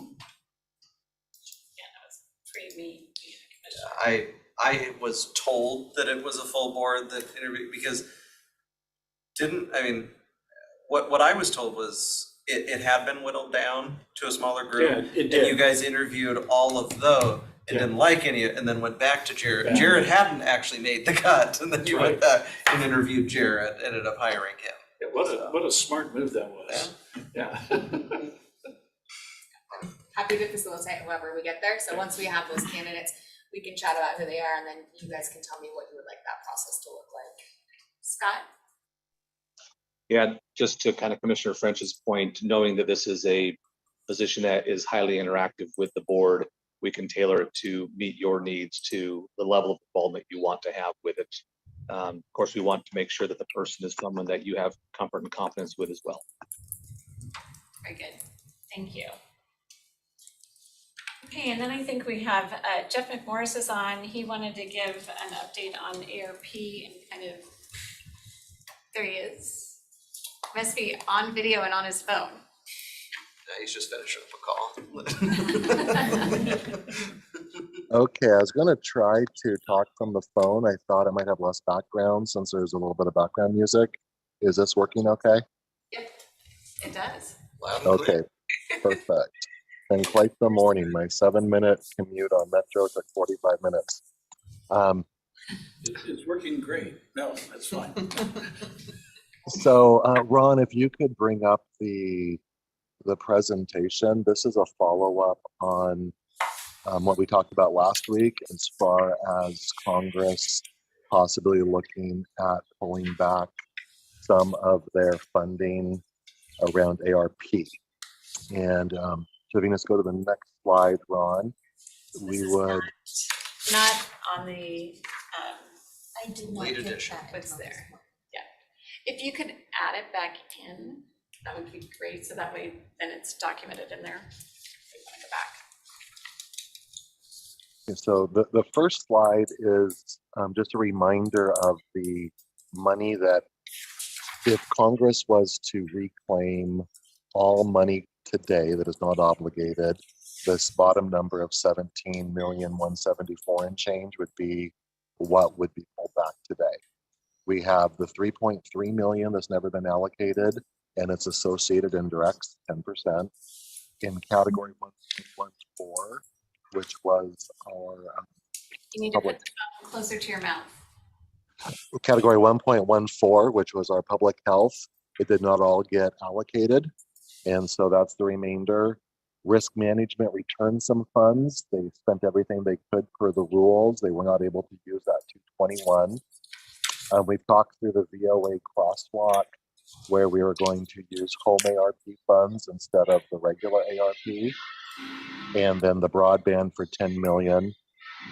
that was pre-me being a commissioner. I was told that it was a full board that interviewed, because what I was told was it had been whittled down to a smaller group. Yeah, it And did. you guys interviewed all of those and didn't like any, and then went back to Jared. Yeah. Jared hadn't actually made the cut, and then you went Right. back and interviewed Jared, ended up hiring him. Yeah, what a smart move that was. Yeah. Happy to facilitate however we get there. So once we have those candidates, we can chat about who they are, and then you guys can tell me what you would like that process to look like. Scott? Yeah, just to kind of Commissioner French's point, knowing that this is a position that is highly interactive with the board, we can tailor it to meet your needs to the level of involvement you want to have with it. Of course, we want to make sure that the person is someone that you have comfort and confidence with as well. Very good, thank you. Okay, and then I think we have Jeff McMorris is on. He wanted to give an update on ARP and kind of, there he is. Must be on video and on his phone. He's just finishing up a call. Okay, I was gonna try to talk from the phone. I thought I might have less background since there's a little bit of background music. Is this working okay? Yep, it does. Okay, perfect. Been quite the morning. My 7-minute commute on Metro took 45 minutes. It's working great. No, that's fine. So Ron, if you could bring up the presentation. This is a follow-up on what we talked about last week as far as Congress possibly looking at pulling back some of their funding around ARP. And so if you just go to the next slide, Ron, we would. Not on the, I did not Late get edition. that. what's there? Yeah. If you could add it back in, that would be great, so that way then it's documented in there. If we want to go back. So the first slide is just a reminder of the money that if Congress was to reclaim all money today that is not obligated, this bottom number of 17,174,000 and change would be what would be pulled back today. We have the 3.3 million that's never been allocated and its associated indirects, 10%. In category 1.14, which was our You need to put the phone closer to your mouth. category 1.14, which was our public health, it did not all get allocated. And so that's the remainder. Risk management returned some funds. They spent everything they could per the rules. They were not able to use that 221. We've talked through the VOA crosswalk where we were going to use home ARP funds instead of the regular ARP. And then the broadband for 10 million.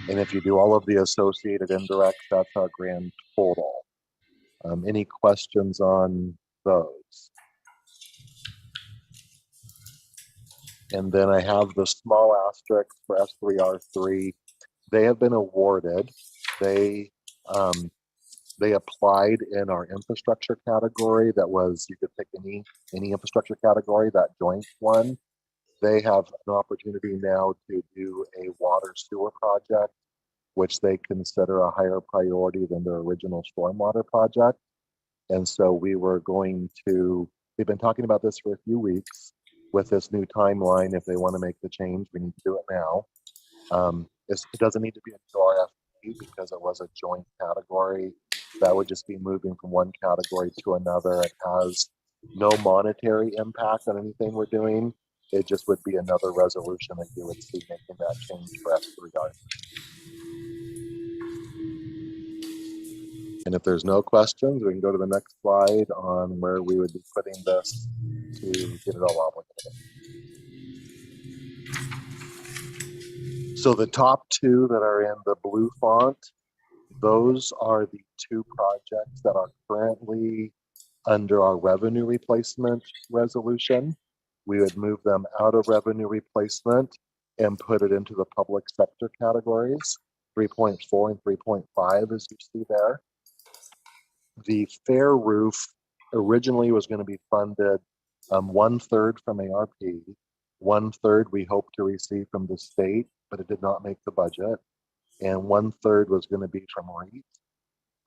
And if you do all of the associated indirects, that's our grand total. Any questions on those? And then I have the small asterisk for S3R3. They have been awarded. They applied in our infrastructure category. That was, you could pick any infrastructure category, that joint one. they have an opportunity now to do a water sewer project, which they consider a higher priority than their original stormwater project. And so we were going to, they've been talking about this for a few weeks with this new timeline. If they want to make the change, we need to do it now. It doesn't need to be a new RFP because it was a joint category. That would just be moving from one category to another. It has no monetary impact on anything we're doing. It just would be another resolution that you would see making that change for F3R. And if there's no questions, we can go to the next slide on where we would be putting this to get it all obligated. So the top two that are in the blue font, those are the two projects that are currently under our revenue replacement resolution. We would move them out of revenue replacement and put it into the public sector categories, 3.4 and 3.5 as you see there. The Fair Roof originally was going to be funded 1/3 from ARP, 1/3 we hope to receive from the state, but it did not make the budget, and 1/3 was going to be from REIT.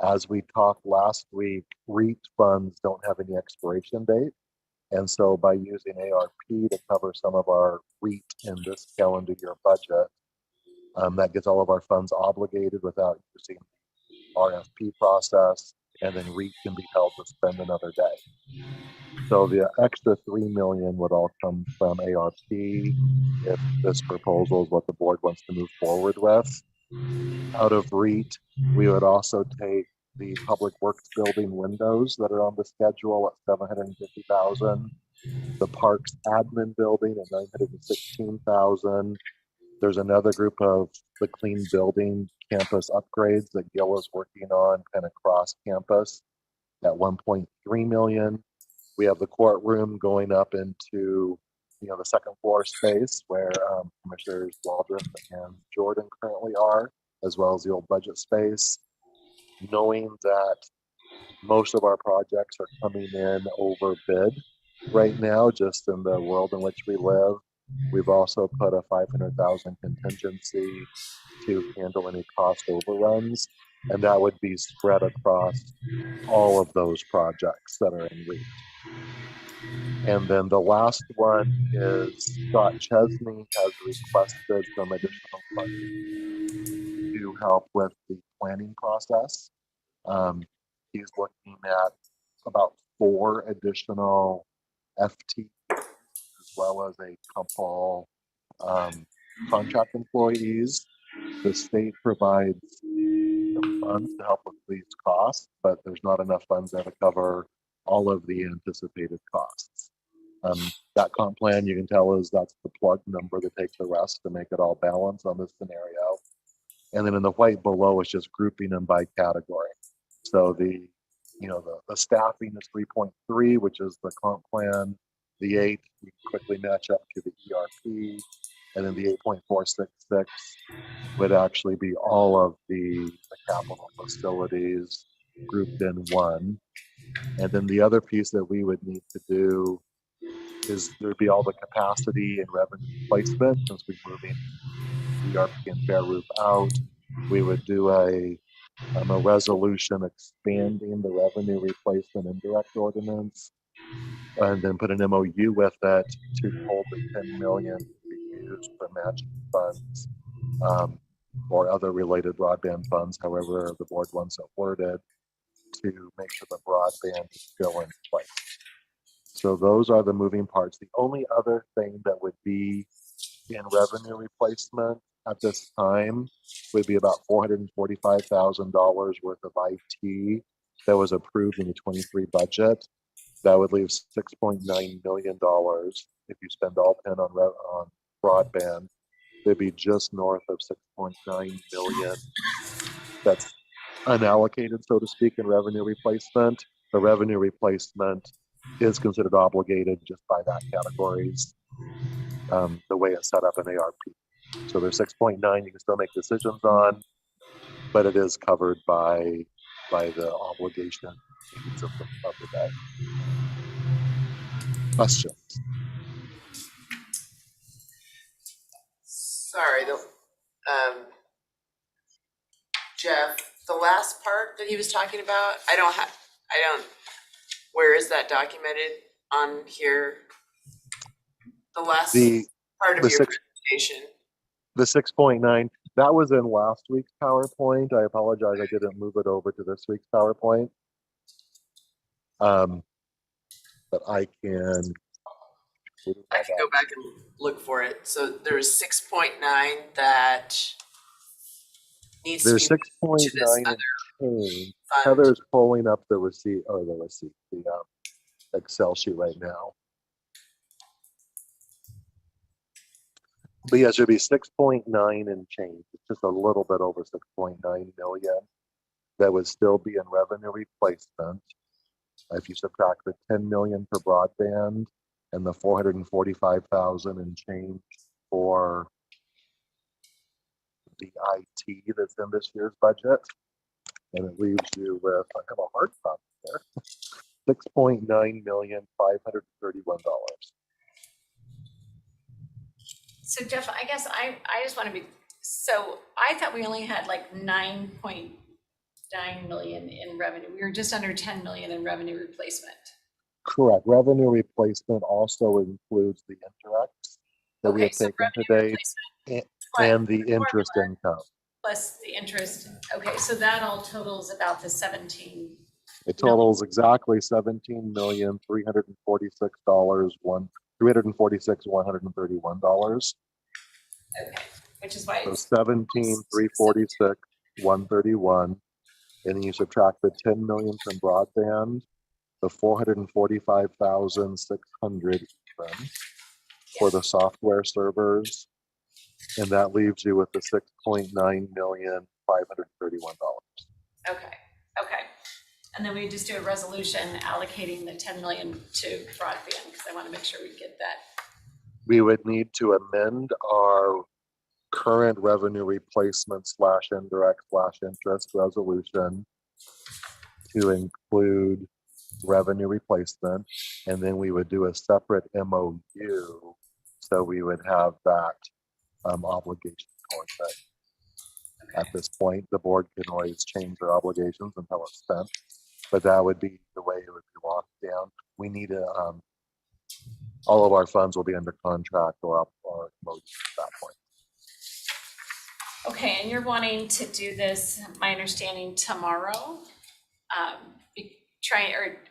As we talked last week, REIT funds don't have any expiration date, and so by using ARP to cover some of our REIT in this calendar year budget, that gets all of our funds obligated without using the RFP process, and then REIT can be held to spend another day. So the extra $3 million would all come from ARP if this proposal is what the board wants to move forward with. Out of REIT, we would also take the public works building windows that are on the schedule at $750,000, the parks admin building at $916,000. There's another group of the clean building campus upgrades that Gil is working on kind of cross campus at $1.3 million. We have the courtroom going up into, the second floor space where Commissioners Waldron and Jordan currently are, as well as the old budget space. Knowing that most of our projects are coming in over bid right now, just in the world in which we live, we've also put a $500,000 contingency to handle any cost overruns, and that would be spread across all of those projects that are in REIT. And then the last one is Scott Chesney has requested some additional funding to help with the planning process. He's looking at about 4 additional FT as well as a couple contract employees. The state provides the funds to help with these costs, but there's not enough funds there to cover all of the anticipated costs. That comp plan, you can tell, is that's the plug number to take the rest to make it all balance on this scenario. And then in the white below, it's just grouping them by category. So the staffing is 3.3, which is the comp plan. The 8, we quickly match up to the ERP. And then the 8.466 would actually be all of the capital facilities grouped in one. And then the other piece that we would need to do is there'd be all the capacity and revenue placement since we're moving ERP and Fair Roof out. We would do a resolution expanding the revenue replacement indirect ordinance, and then put an MOU with it to hold the $10 million to be used for matching funds or other related broadband funds, however the board wants it worded, to make sure the broadband is still in place. So those are the moving parts. The only other thing that would be in revenue replacement at this time would be about $445,000 worth of IT that was approved in the 23 budget. That would leave $6.9 million. If you spend all 10 on broadband, it'd be just north of 6.9 million. That's unallocated, so to speak, in revenue replacement. The revenue replacement is considered obligated just by that categories, the way it's set up in ARP. So there's 6.9 you can still make decisions on, but it is covered by the obligation needs of the day. Questions? Sorry, Jeff, the last part that he was talking about, where is that documented on here? The last The part of the your six presentation. the 6.9, that was in last week's PowerPoint. I apologize, I didn't move it over to this week's PowerPoint. But I can Go back and look for it. So there's 6.9 that needs to there's be 6.9 to this and other change. fund. Heather's pulling up the Excel sheet right now. But yeah, it should be 6.9 and change. It's just a little bit over 6.9 million. That would still be in revenue replacement. If you subtract the 10 million for broadband and the 445,000 and change for the IT that's in this year's budget, and it leaves you with, I have a hard copy there, $6.9,531,000. So Jeff, I guess I just want to be, so I thought we only had like 9.9 million in revenue. We were just under 10 million in revenue replacement. Correct. Revenue replacement also includes the indirects that we have taken today and the interest income. Plus the interest. Okay, so that all totals about the 17. It totals exactly $346,131. Okay, which is why So it's 17,346,131, and then you subtract the 10 million from broadband, the 445,600 even for the software servers, and that leaves you with the $6.9,531. okay. And then we just do a resolution allocating the 10 million to broadband because I want to make sure we get that. We would need to amend our current revenue replacement / indirect / interest resolution to include revenue replacement, and then we would do a separate MOU. So we would have that obligation contract. At this point, the board can always change their obligations until it's spent, but that would be the way it would be locked down. We need a, all of our funds will be under contract or MOU at that point. Okay, and you're wanting to do this, my understanding, tomorrow?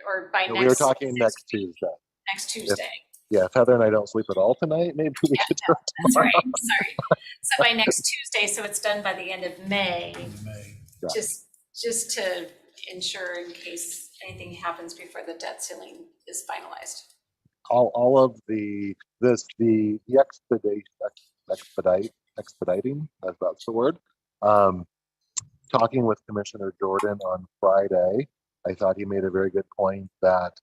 Or by next. We were talking next Tuesday. Next Tuesday. If Heather and I don't sleep at all tonight, maybe we could do it That's tomorrow. right, sorry. So by next Tuesday, so it's done by the end of May. Just to ensure in case anything happens before the debt ceiling is finalized. All of the expediting, if that's the word. Talking with Commissioner Jordan on Friday, I thought he made a very good point that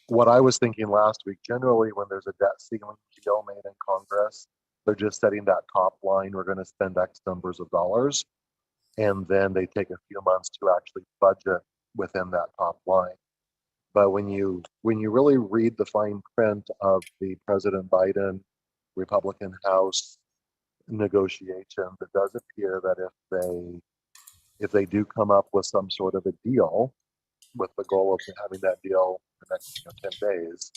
what I was thinking last week, generally when there's a debt ceiling deal made in Congress, they're just setting that top line, we're going to spend X numbers of dollars, and then they take a few months to actually budget within that top line. But when you really read the fine print of the President Biden Republican House negotiations, it does appear that if they do come up with some sort of a deal, with the goal of having that deal in the next 10 days,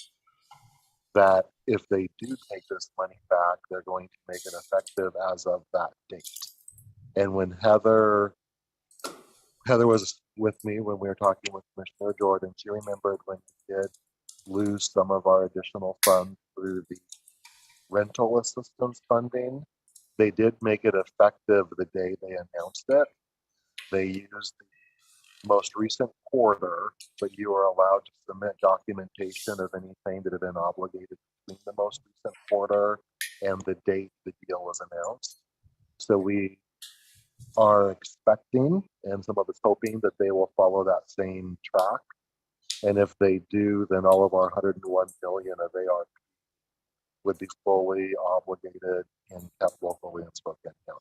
that if they do take this money back, they're going to make it effective as of that date. And when Heather was with me when we were talking with Commissioner Jordan, she remembered when we did lose some of our additional funds through the rental assistance funding. They did make it effective the day they announced it. They used the most recent quarter, but you are allowed to submit documentation of anything that had been obligated between the most recent quarter and the date the deal was announced. So we are expecting, and some of us hoping, that they will follow that same track. And if they do, then all of our 101 million of ARP would be fully obligated and kept locally in Spokane County.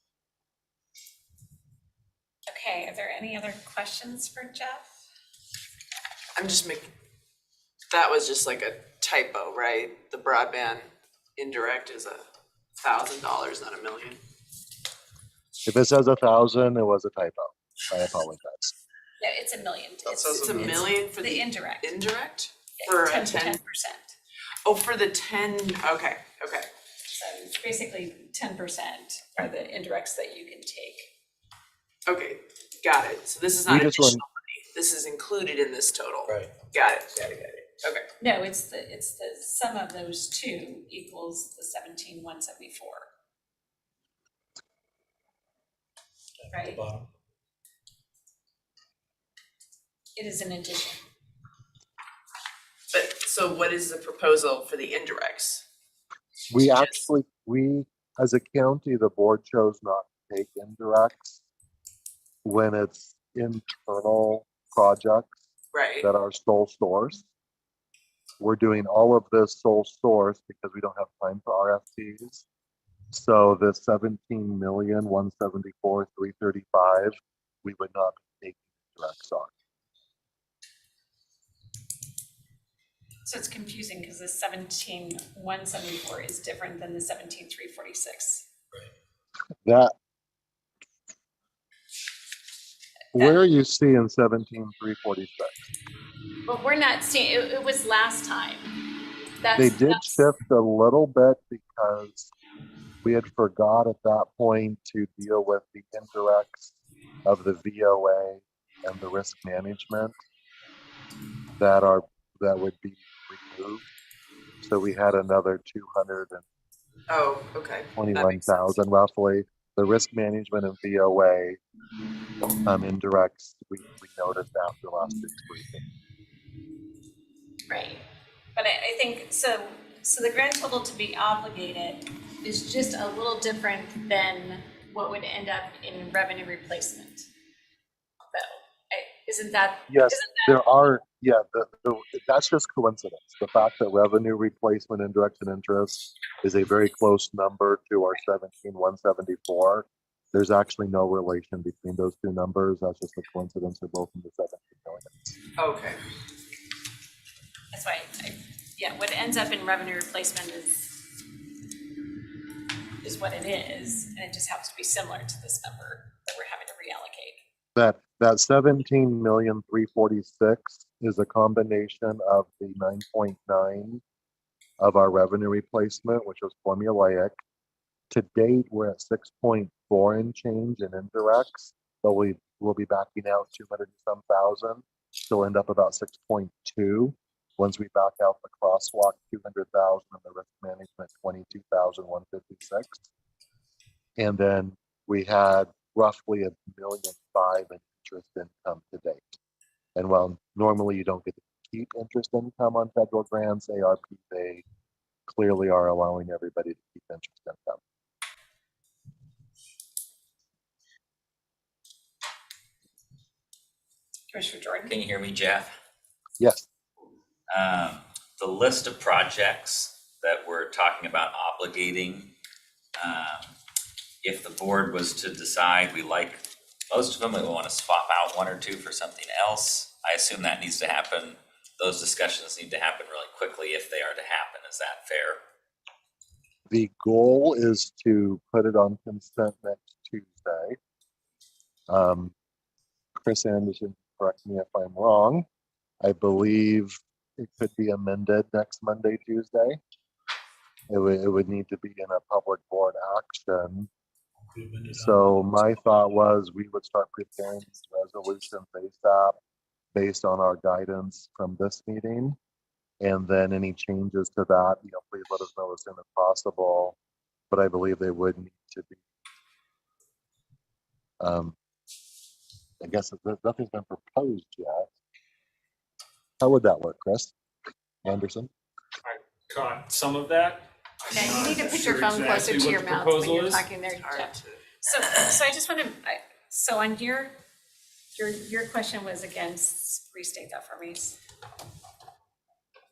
Okay, are there any other questions for Jeff? That was just like a typo, right? The broadband indirect is a $1,000, not $1 million. If it says 1,000, it was a typo. I apologize. Yeah, it's $1 million. It's $1 million for the indirect. Indirect? For a 10%. Oh, for the 10, okay. So it's basically 10% are the indirects that you can take. Okay, got it. So this is We not just additional want- money. This is included in this total. Right. Got it. Okay. No, it's the sum of those two equals the 17,174. At the Right. bottom. It is an addition. But, so what is the proposal for the indirects? We as a county, the board chose not to take indirects when it's internal projects Right. that are sole source. We're doing all of this sole source because we don't have time for RFPs. So the 17,174,335, we would not be taking indirects on. So it's confusing because the 17,174 is different than the 17,346. That. Where are you seeing 17,346? But we're not seeing, it was last time. They did shift a little bit because we had forgot at that point to deal with the indirects of the VOA and the risk management that would be removed. So we had another 221,000 roughly. The risk management and VOA indirects, we noticed after last week's briefing. Right. But I think, so the grand total to be obligated is just a little different than what would end up in revenue replacement. Though, isn't that? Yes, there are, that's just coincidence. The fact that revenue replacement, indirect and interest is a very close number to our 17,174. There's actually no relation between those two numbers. That's just a coincidence. They're both in the 17 million. Okay. That's why, what ends up in revenue replacement is what it is, and it just happens to be similar to this number that we're having to reallocate. That 17,346,000 is a combination of the 9.9 of our revenue replacement, which was formulaic. To date, we're at 6.4 and change in indirects, but we will be backing out 200 and some thousand. Still end up about 6.2. Once we back out the crosswalk, 200,000, and the risk management, 22,156. And then we had roughly $1.5 million in interest income to date. And while normally you don't get to keep interest income on federal grants, ARP, they clearly are allowing everybody to keep interest income. Commissioner Jordan? Can you hear me, Jeff? Yes. The list of projects that we're talking about obligating, if the board was to decide we like most of them, we want to swap out one or two for something else, I assume that needs to happen. Those discussions need to happen really quickly if they are to happen. Is that fair? The goal is to put it on consent next Tuesday. Chris Anderson, correct me if I'm wrong. I believe it could be amended next Monday, Tuesday. It would need to be in a public board action. So my thought was we would start preparing these resolutions ASAP based on our guidance from this meeting. And then any changes to that, please let us know as soon as possible. But I believe they would need to be, I guess nothing's been proposed yet. How would that work, Chris Anderson? I caught some of that. Yeah, you need to put your phone closer to your mouth when you're talking there, Jeff. So I just want to, so on your question was against, restate that for me.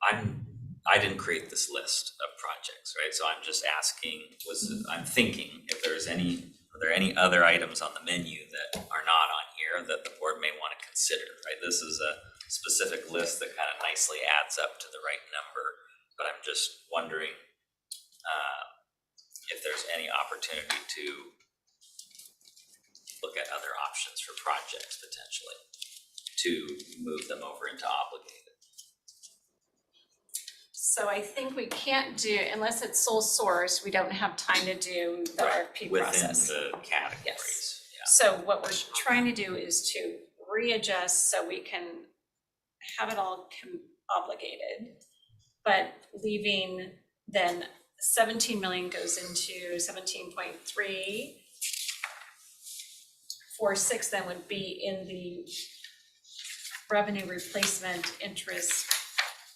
I didn't create this list of projects, right? So I'm just asking, I'm thinking if are there any other items on the menu that are not on here that the board may want to consider, right? This is a specific list that kind of nicely adds up to the right number, but I'm just wondering if there's opportunity to look at other options for projects potentially, to move them over into obligated. So I think we can't do, unless it's sole source, we don't have time to do the RFP process. Within the categories, yeah. So what we're trying to do is to readjust so we can have it all obligated, but leaving then 17 million goes into 17.346 then would be in the revenue replacement interest.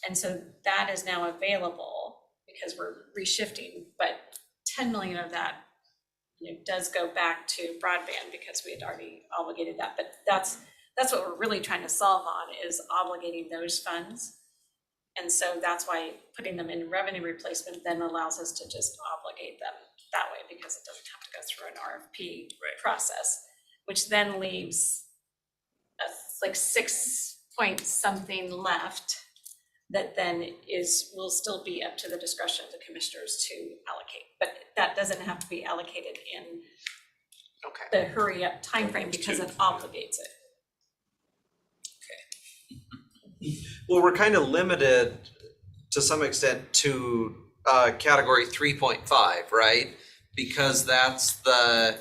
And so that is now available because we're reshifting, but 10 million of that, you know, does go back to broadband because we had already obligated that. But that's what we're really trying to solve on, is obligating those funds. And so that's why putting them in revenue replacement then allows us to just obligate them that way, because it doesn't have to go through an RFP process, which then leaves like 6 point something left that then will still be up to the discretion of the commissioners to allocate. But that doesn't have to be allocated in the hurry up timeframe because it obligates it. Well, we're kind of limited to some extent to category 3.5, right? Because that's the,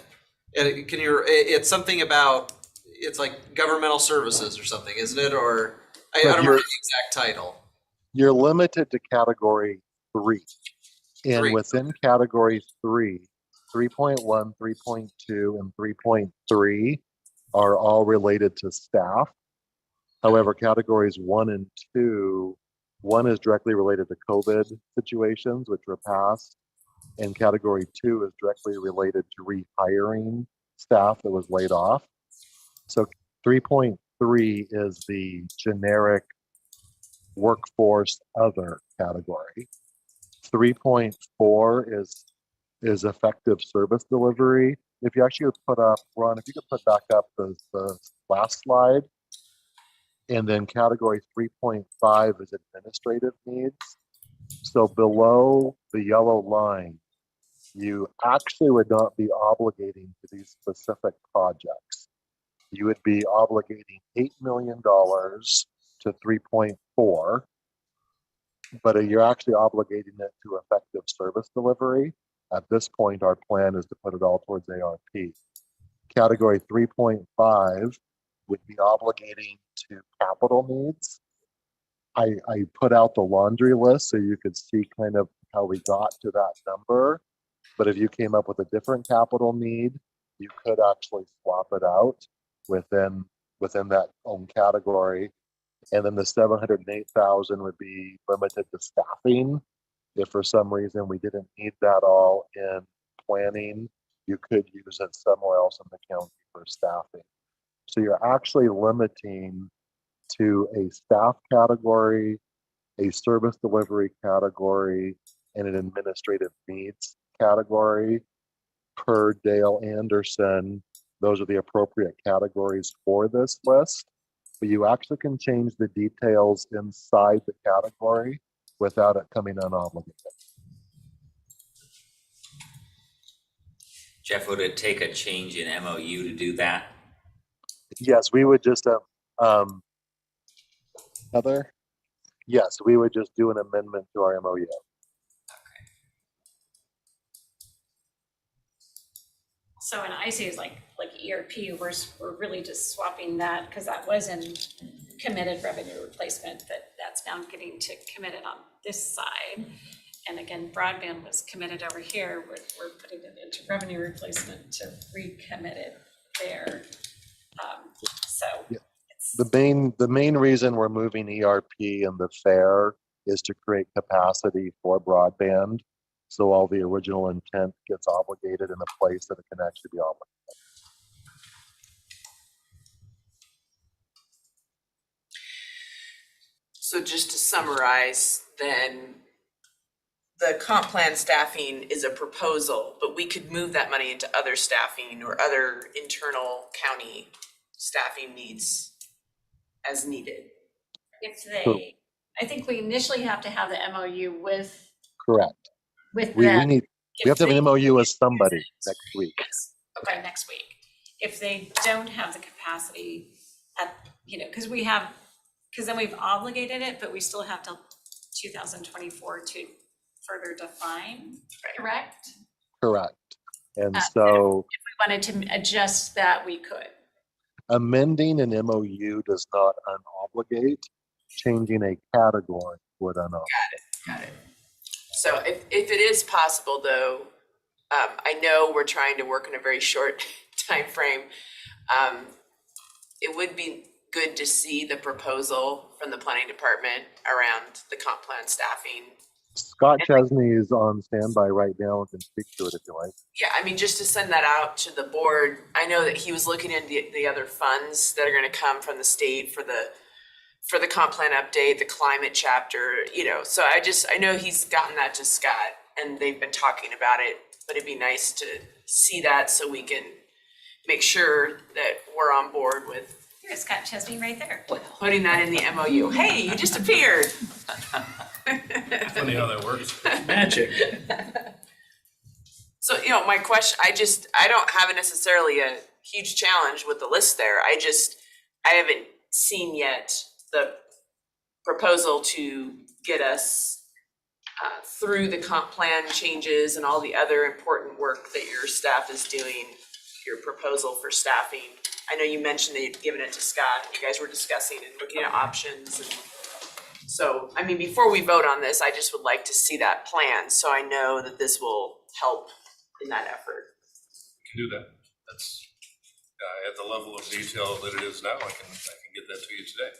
it's something about, it's like governmental services or something, isn't it? Or I don't remember the exact title. You're limited to category 3. And within category 3, 3.1, 3.2, and 3.3 are all related to staff. However, categories 1 and 2, 1 is directly related to COVID situations, which were passed, and category 2 is directly related to rehiring staff that was laid off. So 3.3 is the generic workforce other category. 3.4 is effective service delivery. If you actually put up, Ron, if you could put back up the last slide. And then category 3.5 is administrative needs. So below the yellow line, you actually would not be obligating to these specific projects. You would be obligating $8 million to 3.4, but you're actually obligating it to effective service delivery. At this point, our plan is to put it all towards ARP. Category 3.5 would be obligating to capital needs. I put out the laundry list so you could see kind of how we got to that number. But if you came up with a different capital need, you could actually swap it out within that own category. And then the 708,000 would be limited to staffing. If for some reason we didn't need that all in planning, you could use it somewhere else in the county for staffing. So you're actually limiting to a staff category, a service delivery category, and an administrative needs category. Per Dale Anderson, those are the appropriate categories for this list. But you actually can change the details inside the category without it coming unobligated. Jeff, would it take a change in MOU to do that? Yes, we would just Heather? Yes, we would just do an amendment to our MOU. So in ICU, like ERP, we're really just swapping that because that was in committed revenue replacement, that's now getting to committed on this side. And again, broadband was committed over here. We're putting it into revenue replacement to recommit it there. The main reason we're moving ERP and the FAIR is to create capacity for broadband. So all the original intent gets obligated in a place that it can actually be obligated. So just to summarize, then the comp plan staffing is a proposal, but we could move that money into other staffing or other internal county staffing needs as needed. I think we initially have to have the MOU with Correct. with We them need We have to have an MOU with somebody next week. Okay, next week. If they don't have the capacity at, because then we've obligated it, but we still have till 2024 to further define, correct? Correct. And so If we wanted to adjust that, we could. amending an MOU does not unobligate. Changing a category would unobligate. Got it. So if it is possible though, I know we're trying to work in a very short time frame. It would be good to see the proposal from the planning department around the comp plan staffing. Scott Chesney is on standby right now and can speak to it if you like. Yeah, I mean, just to send that out to the board. I know that he was looking into the other funds that are gonna come from the state for the comp plan update, the climate chapter, so I know he's gotten that to Scott and they've been talking about it, but it'd be nice to see that so we can make sure that we're on board with Here's Scott Chesney right there. putting that in the MOU. Hey, you just appeared. Funny how that works. Magic. So, my question, I don't have necessarily a huge challenge with the list there. I haven't seen yet the proposal to get us through the comp plan changes and all the other important work that your staff is doing, your proposal for staffing. I know you mentioned that you'd given it to Scott, you guys were discussing and looking at options. And so, I mean, before we vote on this, I just would like to see that plan, so I know that this will help in that effort. Can do that. That's at the level of detail that it is now. I can get that to you today.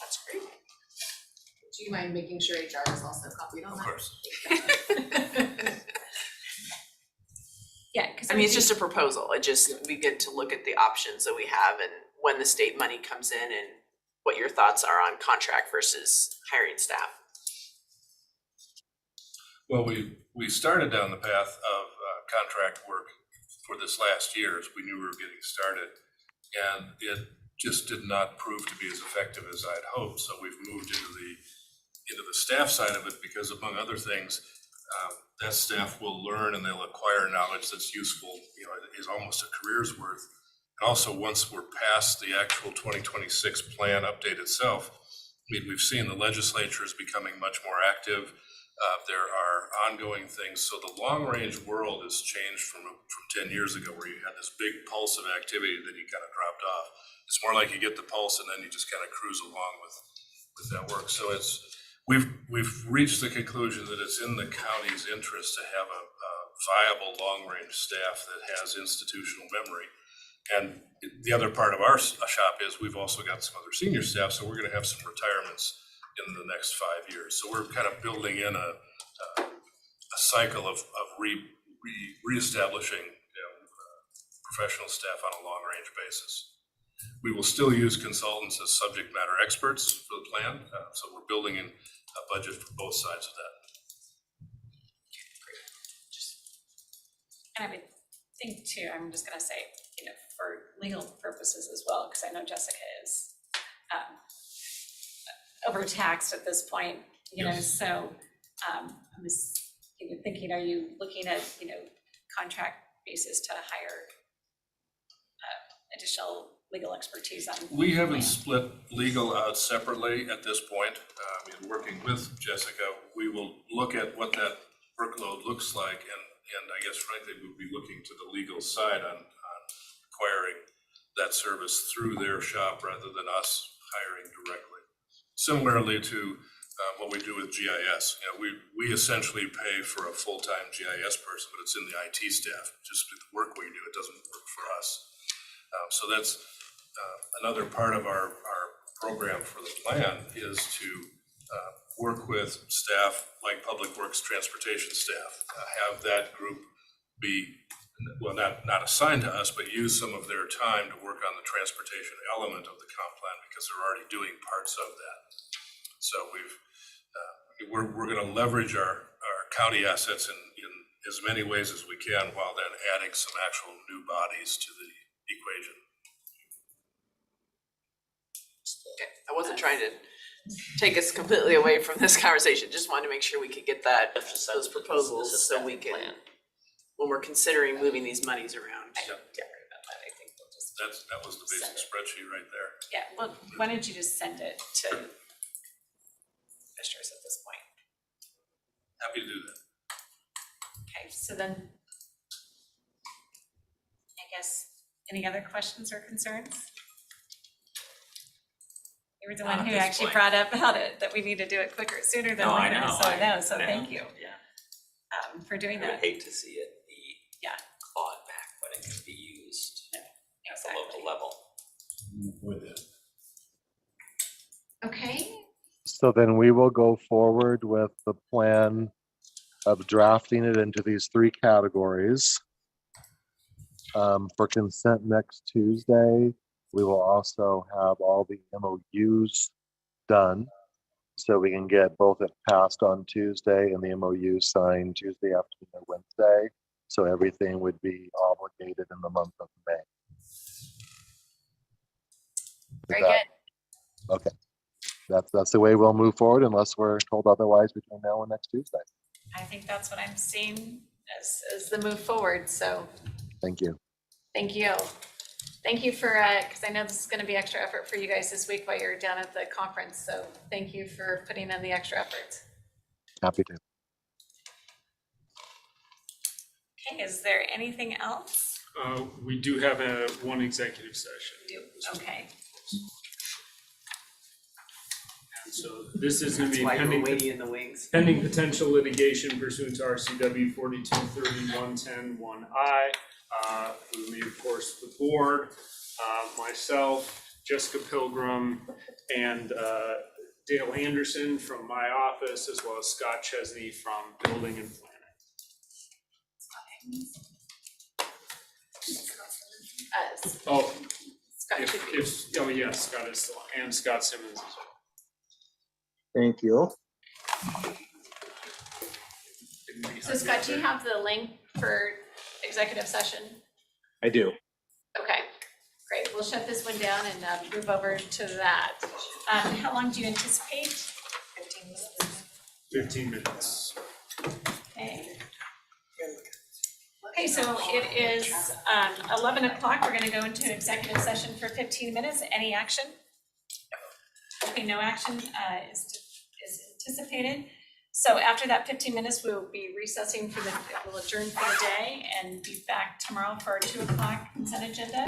That's great. Do you mind making sure HR is also copied on that? Of course. Yeah, because I mean, it's just a proposal. We get to look at the options that we have and when the state money comes in and what your thoughts are on contract versus hiring staff. Well, we started down the path of contract work for this last year as we knew we were getting started. And it just did not prove to be as effective as I'd hoped. So we've moved into the staff side of it because, among other things, that staff will learn and they'll acquire knowledge that's useful, is almost a career's worth. And also, once we're past the actual 2026 plan update itself, we've seen the legislature is becoming much more active. There are ongoing things. So the long-range world has changed from 10 years ago, where you had this big pulse of activity that you kind of dropped off. It's more like you get the pulse and then you just kind of cruise along with that work. So we've reached the conclusion that it's in the county's interest to have a viable long-range staff that has institutional memory. And the other part of our shop is we've also got some other senior staff, so we're going to have some retirements in the next 5 years. So we're kind of building in a cycle of reestablishing professional staff on a long-range basis. We will still use consultants as subject matter experts for the plan, so we're building in a budget for both sides of that. And I would think too, I'm just gonna say, for legal purposes as well, because I know Jessica is overtaxed at this point, so I was thinking, are you looking at, contract basis to hire additional legal expertise on? We haven't split legal out separately at this point. In working with Jessica, we will look at what that workload looks like, and I guess frankly, we'll be looking to the legal side on acquiring that service through their shop rather than us hiring directly. Similarly to what we do with GIS, we essentially pay for a full-time GIS person, but it's in the IT staff. Just the work we do, it doesn't work for us. So that's another part of our program for the plan is to work with staff like Public Works Transportation staff, have that group be, well, not assigned to us, but use some of their time to work on the transportation element of the comp plan because they're already doing parts of that. So we're going to leverage our county assets in as many ways as we can, while then adding some actual new bodies to the equation. Okay, I wasn't trying to take us completely away from this conversation, just wanted to make sure we could get those proposals so we can when we're considering moving these monies around. I don't get rid of that, I think we'll just. That was the basic spreadsheet right there. Yeah, well, why don't you just send it to commissioners at this point? Happy to do that. Okay, so then I guess, any other questions or concerns? You were the Not one at who this actually point. brought up about it, that we need to do it quicker, sooner than No, I later, know. so I know, so thank you Yeah, for doing I would that. hate to see it be Yeah. clawed back, but it can be used at the local Exactly. level. With it. Okay, So then we will go forward with the plan of drafting it into these three categories. For consent next Tuesday, we will also have all the MOUs done. So we can get both it passed on Tuesday and the MOU signed Tuesday afternoon or Wednesday. So everything would be obligated in the month of May. Very Is that- good. Okay. That's the way we'll move forward unless we're told otherwise between now and next Tuesday. I think that's what I'm seeing as the move forward, so Thank you. thank you. Thank you for, because I know this is gonna be extra effort for you guys this week while you're down at the conference, so thank you for putting in the extra effort. Happy to. Okay, is there anything else? We do have one executive session. Okay, And so this is gonna That's be why we're pending, waiting in the wings. pending potential litigation pursuant to RCW 4230-110-1I. With me, of course, the board, myself, Jessica Pilgrim, and Dale Anderson from my office, as well as Scott Chesney from Building and Planning. Oh, Scott should be. oh yes, Scott is still, and Scott Simmons as well. Thank you. So Scott, do you have the link for executive session? I do. Okay, great. We'll shut this one down and move over to that. How long do you anticipate? 15 minutes. 15 minutes. Okay. Okay, so it is 11 o'clock. We're gonna go into executive session for 15 minutes. Any action? Okay, no action is anticipated. So after that 15 minutes, we'll be recessing we'll adjourn for the day and be back tomorrow for our 2 o'clock consent agenda.